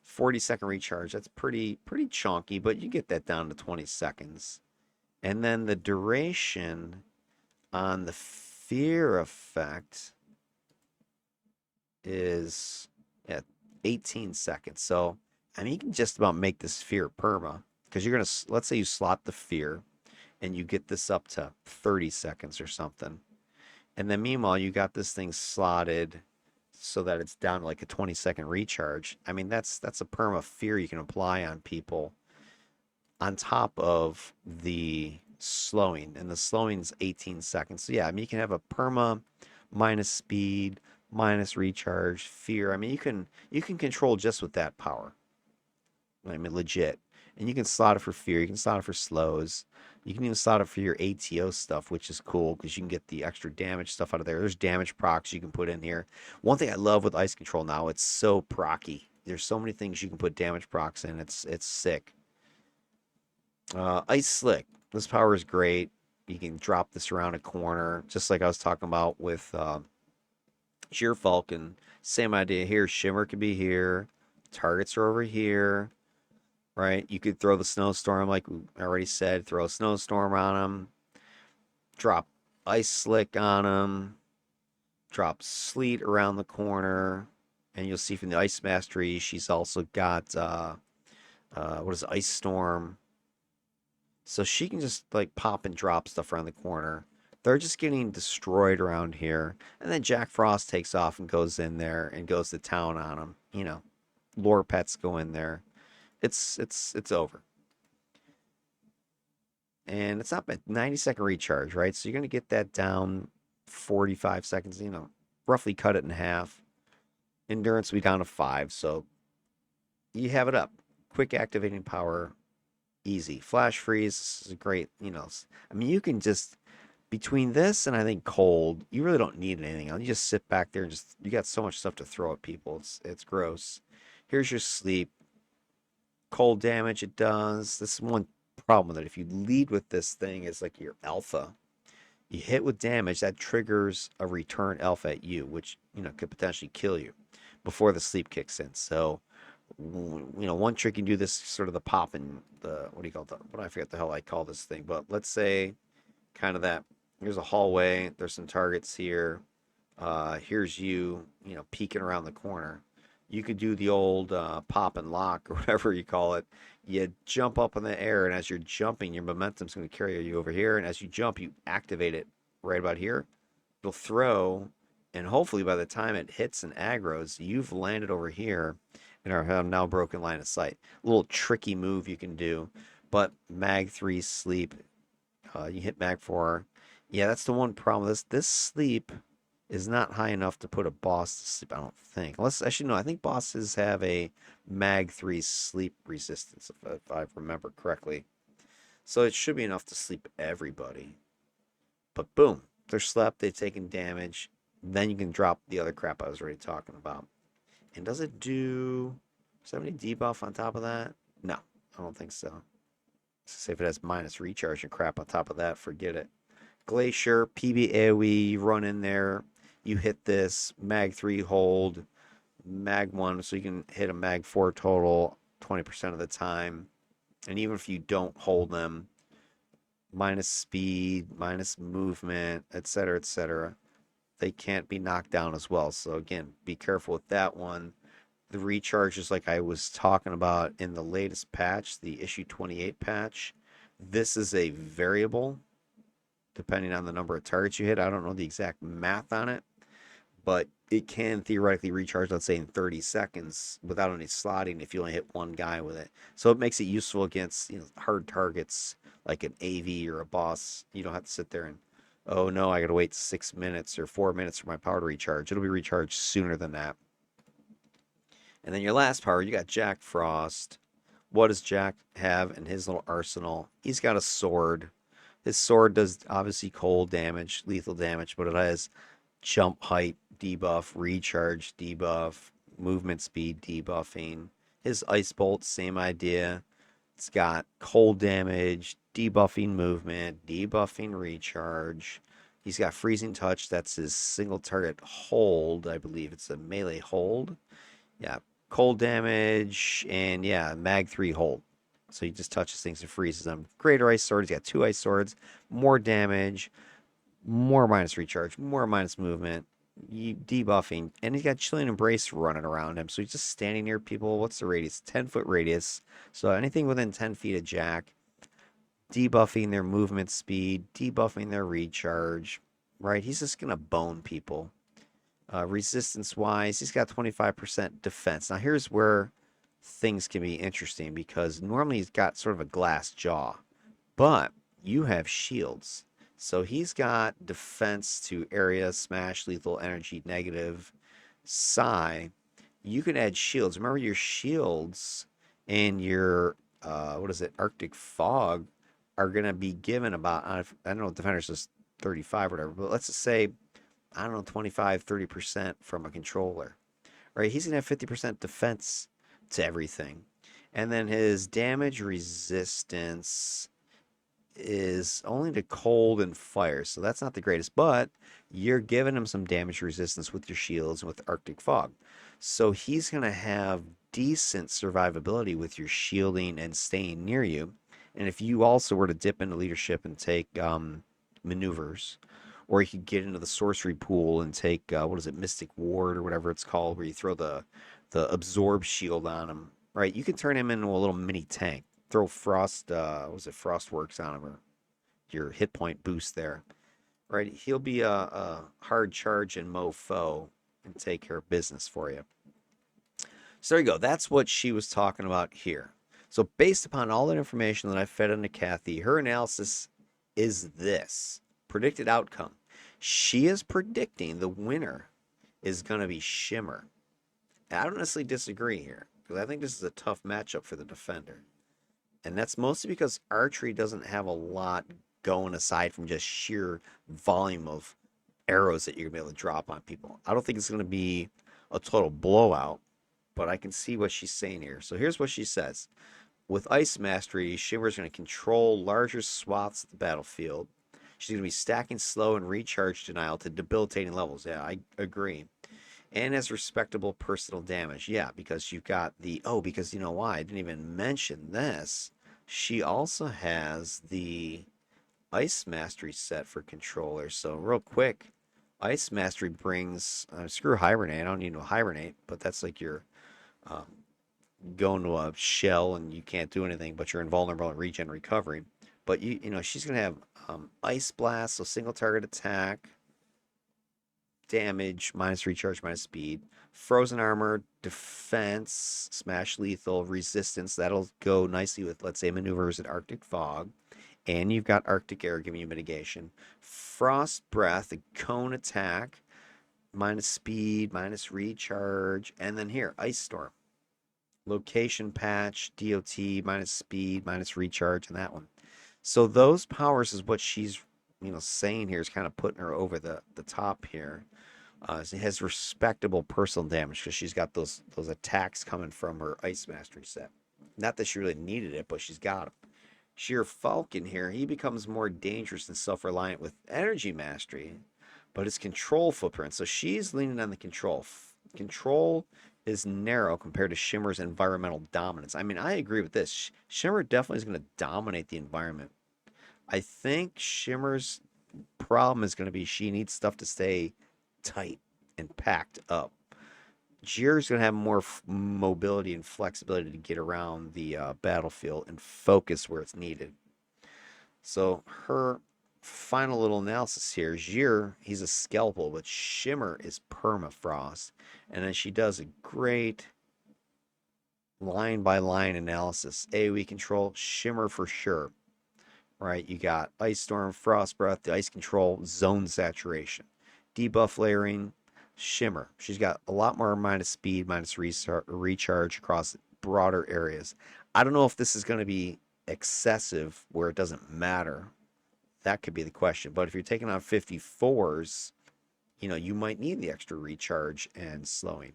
40-second recharge. That's pretty chunky, but you get that down to 20 seconds. And then the duration on the fear effect is at 18 seconds. So I mean, you can just about make this fear perma because you're gonna, let's say you slot the fear and you get this up to 30 seconds or something. And then meanwhile, you got this thing slotted so that it's down to like a 20-second recharge. I mean, that's a perma fear you can apply on people on top of the slowing. And the slowing is 18 seconds. So yeah, I mean, you can have a perma minus speed, minus recharge, fear. I mean, you can control just with that power. I mean, legit. And you can slot it for fear. You can slot it for slows. You can even slot it for your ATO stuff, which is cool because you can get the extra damage stuff out of there. There's damage procs you can put in here. One thing I love with ice control now, it's so procky. There's so many things you can put damage procs in. It's sick. Ice slick. This power is great. You can drop this around a corner, just like I was talking about with Gyr Falcon. Same idea here. Shimr could be here. Targets are over here. Right? You could throw the snowstorm, like I already said, throw a snowstorm on them, drop ice slick on them, drop sleet around the corner, and you'll see from the ice mastery, she's also got what is it, ice storm. So she can just like pop and drop stuff around the corner. They're just getting destroyed around here, and then Jack Frost takes off and goes in there and goes to town on them. You know, lore pets go in there. It's over. And it's not bad. 90-second recharge, right? So you're going to get that down 45 seconds, you know, roughly cut it in half. Endurance will be down to 5, so you have it up. Quick activating power, easy. Flash freeze is great, you know. I mean, you can just, between this and I think cold, you really don't need anything else. You just sit back there and just, you got so much stuff to throw at people. It's gross. Here's your sleep. Cold damage it does. This is one problem with it. If you lead with this thing as like your alpha, you hit with damage, that triggers a return alpha at you, which, you know, could potentially kill you before the sleep kicks in. So, you know, one trick you can do this sort of the pop and the, what do you call it? What I forget the hell I call this thing, but let's say kind of that, here's a hallway, there's some targets here. Here's you know, peeking around the corner. You could do the old pop and lock or whatever you call it. You jump up in the air, and as you're jumping, your momentum's going to carry you over here. And as you jump, you activate it right about here. It'll throw, and hopefully by the time it hits and aggros, you've landed over here and are now broken line of sight. A little tricky move you can do, but Mag 3 sleep, you hit Mag 4. Yeah, that's the one problem. This sleep is not high enough to put a boss to sleep, I don't think. Unless, actually, no, I think bosses have a Mag 3 sleep resistance, if I remember correctly. So it should be enough to sleep everybody. But boom, they're slept, they've taken damage. Then you can drop the other crap I was already talking about. And does it have any debuff on top of that? No, I don't think so. Say if it has minus recharge and crap on top of that, forget it. Glacier, PB AoE, you run in there, you hit this, Mag 3 hold, Mag 1, so you can hit a Mag 4 total 20% of the time. And even if you don't hold them, minus speed, minus movement, etc., they can't be knocked down as well. So again, be careful with that one. The recharges like I was talking about in the latest patch, the issue 28 patch, this is a variable depending on the number of targets you hit. I don't know the exact math on it, but it can theoretically recharge, let's say, in 30 seconds without any slotting if you only hit one guy with it. So it makes it useful against, you know, hard targets like an AV or a boss. You don't have to sit there and Oh no, I gotta wait 6 minutes or 4 minutes for my power to recharge. It'll be recharged sooner than that. And then your last power, you got Jack Frost. What does Jack have in his little arsenal? He's got a sword. His sword does obviously cold damage, lethal damage, but it has jump height debuff, recharge debuff, movement speed debuffing. His ice bolt, same idea. It's got cold damage, debuffing movement, debuffing recharge. He's got freezing touch. That's his single target hold. I believe it's a melee hold. Yeah, cold damage and yeah, mag 3 hold. So he just touches things and freezes them. Greater ice sword. He's got 2 ice swords, more damage, more minus recharge, more minus movement, debuffing, and he's got Chilling Embrace running around him. So he's just standing near people. What's the radius? 10-foot radius. So anything within 10 feet of Jack, debuffing their movement speed, debuffing their recharge. Right? He's just gonna bone people. Resistance wise, he's got 25% defense. Now here's where things can be interesting because normally he's got sort of a glass jaw, but you have shields. So he's got defense to area, smash, lethal, energy, negative, psi. You can add shields. Remember your shields and your what is it, Arctic fog are gonna be given about I don't know, defenders is 35 or whatever, but let's just say I don't know 25, 30% from a controller. Right? He's gonna have 50% defense to everything. And then his damage resistance is only to cold and fire, so that's not the greatest, but you're giving him some damage resistance with your shields and with Arctic fog. So he's going to have decent survivability with your shielding and staying near you. And if you also were to dip into leadership and take maneuvers, or you could get into the sorcery pool and take what is it, Mystic Ward or whatever it's called, where you throw the absorb shield on him, right? You can turn him into a little mini tank. Throw frost, what was it, Frostworks on him, or your hit point boost there, right? He'll be a hard charge and mofo and take care of business for you. So there you go. That's what she was talking about here. So based upon all that information that I fed into Kathy, her analysis is this predicted outcome. She is predicting the winner is going to be Shimr. And I don't necessarily disagree here because I think this is a tough matchup for the defender. And that's mostly because archery doesn't have a lot going aside from just sheer volume of arrows that you're going to be able to drop on people. I don't think it's going to be a total blowout, but I can see what she's saying here. So here's what she says. With Ice Mastery, Shimr is going to control larger swaths of the battlefield. She's going to be stacking slow and recharge denial to debilitating levels. Yeah, I agree. And has respectable personal damage. Yeah, because you've got the... Oh, because you know why? I didn't even mention this. She also has the Ice Mastery set for controllers. So real quick, Ice Mastery brings... screw Hibernate. I don't need no Hibernate, but that's like your... going to a shell and you can't do anything, but you're invulnerable and regen recovery. But you know she's gonna have Ice Blast, so single target attack, damage, minus recharge, minus speed, frozen armor, defense, smash lethal, resistance. That'll go nicely with, let's say, maneuvers at Arctic fog, and you've got Arctic air giving you mitigation. Frost breath, a cone attack, minus speed, minus recharge, and then here ice storm. Location patch, DOT, minus speed, minus recharge, and that one. So those powers is what she's, saying here is kind of putting her over the top here. She has respectable personal damage because she's got those attacks coming from her Ice Mastery set. Not that she really needed it, but she's got them. Gyr Falcon here, he becomes more dangerous and self-reliant with Energy Mastery, but his control footprint. So she's leaning on the control. Control is narrow compared to Shimr's environmental dominance. I mean, I agree with this. Shimr definitely is going to dominate the environment. I think Shimr's problem is going to be she needs stuff to stay tight and packed up. Gyr's going to have more mobility and flexibility to get around the battlefield and focus where it's needed. So her final little analysis here, Gyr, he's a scalpel, but Shimr is permafrost. And then she does a great line by line analysis. AoE control, Shimr for sure. right? You got Ice Storm, Frost Breath, the Ice Control, Zone Saturation, debuff layering, Shimr. She's got a lot more minus speed, minus recharge across broader areas. I don't know if this is going to be excessive where it doesn't matter. That could be the question. But if you're taking on 54s, you know, you might need the extra recharge and slowing.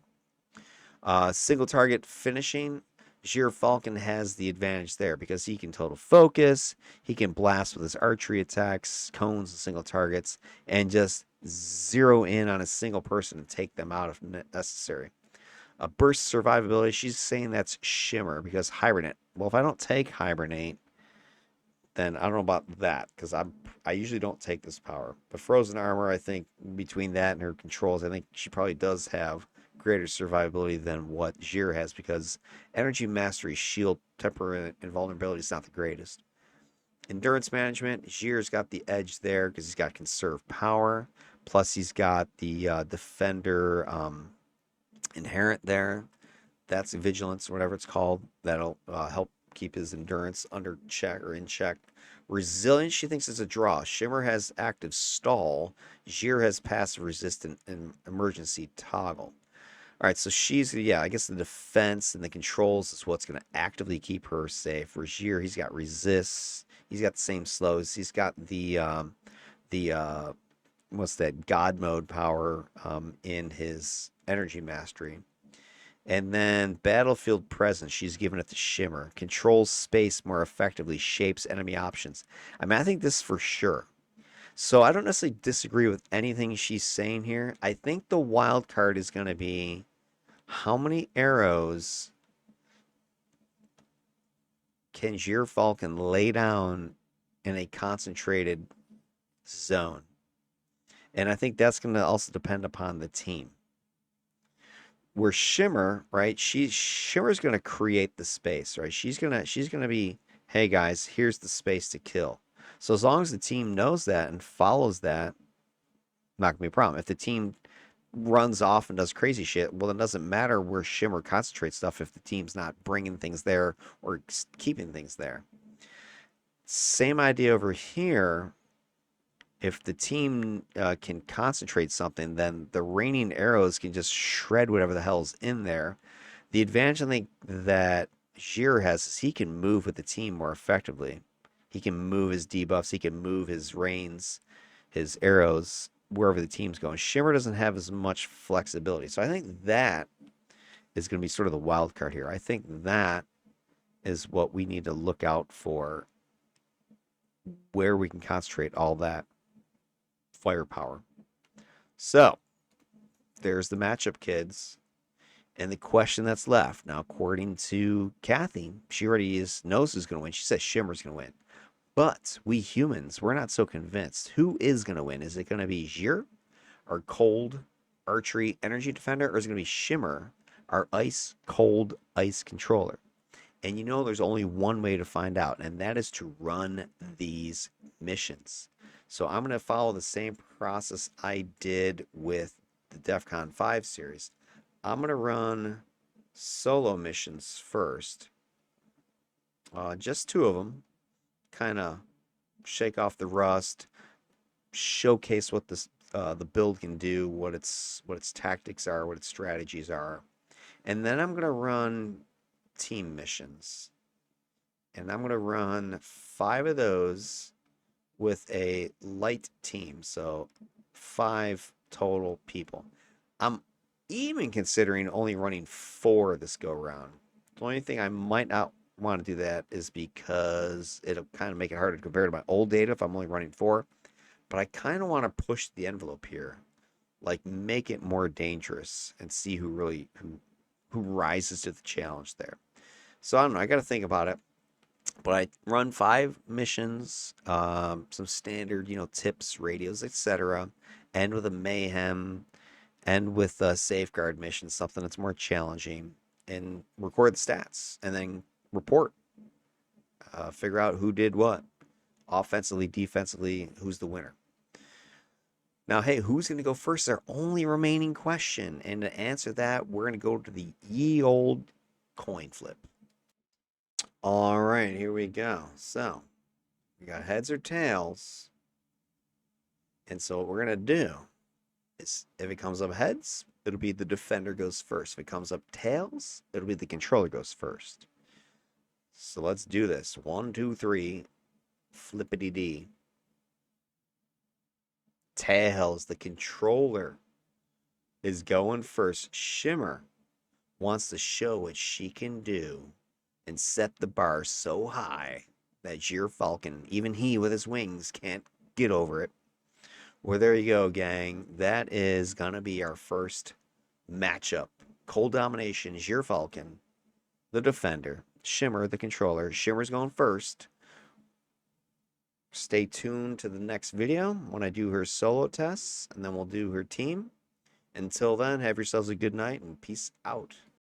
Single target finishing, Gyr Falcon has the advantage there because he can total focus, he can blast with his archery attacks, cones and single targets, and just zero in on a single person and take them out if necessary. A burst survivability, she's saying that's Shimr because Hibernate. Well, if I don't take Hibernate, then I don't know about that because I usually don't take this power. But Frozen Armor, I think between that and her controls, I think she probably does have greater survivability than what Gyr has because Energy Mastery, Shield, Temper, and Vulnerability is not the greatest. Endurance Management, Gyr's got the edge there because he's got Conserve Power. Plus he's got the Defender Inherent there. That's Vigilance, or whatever it's called. That'll help keep his endurance under check or in check. Resilience, she thinks is a draw. Shimr has active stall. Gyr has passive resistant and emergency toggle. All right, so she's, yeah, I guess the defense and the controls is what's going to actively keep her safe. For Gyr, he's got resists. He's got the same slows. He's got the what's that, God mode power in his energy mastery. And then Battlefield Presence, she's given it to Shimr. Controls space more effectively, shapes enemy options. I mean, I think this for sure. So I don't necessarily disagree with anything she's saying here. I think the wild card is going to be how many arrows can Gyr Falcon lay down in a concentrated zone? And I think that's going to also depend upon the team. Where Shimr, right? Shimmer's going to create the space, right? She's gonna be, hey guys, here's the space to kill. So as long as the team knows that and follows that, not gonna be a problem. If the team runs off and does crazy shit, well, it doesn't matter where Shimr concentrates stuff if the team's not bringing things there or keeping things there. Same idea over here. If the team can concentrate something, then the raining arrows can just shred whatever the hell's in there. The advantage I think that Gyr has is he can move with the team more effectively. He can move his debuffs, he can move his rains, his arrows, wherever the team's going. Shimr doesn't have as much flexibility. So I think that is going to be sort of the wild card here. I think that is what we need to look out for, where we can concentrate all that firepower. So there's the matchup, kids. And the question that's left now, according to Kathy, she already knows who's going to win. She says Shimmer's going to win. But we humans, we're not so convinced. Who is going to win? Is it going to be Gyr, our cold archery energy defender, or is it going to be Shimr, our ice cold ice controller? And you know there's only one way to find out, and that is to run these missions. So I'm going to follow the same process I did with the DEFCON 5 series. I'm going to run solo missions first. Just 2 of them. Kind of shake off the rust, showcase what this the build can do, what its tactics are, what its strategies are. And then I'm going to run team missions. And I'm going to run 5 of those with a light team, so 5 total people. I'm even considering only running 4 this go round. The only thing I might not want to do that is because it'll kind of make it harder to compare to my old data if I'm only running 4. But I kind of want to push the envelope here, like make it more dangerous and see who rises to the challenge there. So I don't know. I got to think about it. But I run 5 missions, some standard, tips, radios, etc. End with a mayhem, end with a safeguard mission, something that's more challenging, and record the stats, and then report. Figure out who did what, offensively, defensively, who's the winner. Now, hey, who's going to go first? Our only remaining question, and to answer that, we're going to go to the ye old coin flip. All right, here we go. So, We got heads or tails. And so what we're going to do is if it comes up heads, it'll be the defender goes first. If it comes up tails, it'll be the controller goes first. So let's do this. 1, 2, 3. Flippity D. Tails, the controller is going first. Shimr wants to show what she can do and set the bar so high that Gyr Falcon, even he with his wings, can't get over it. Well, there you go, gang. That is going to be our first matchup. Cold Domination, Gyr Falcon, the defender. Shimr, the controller. Shimr's going first. Stay tuned to the next video when I do her solo tests, and then we'll do her team. Until then, have yourselves a good night, and peace out.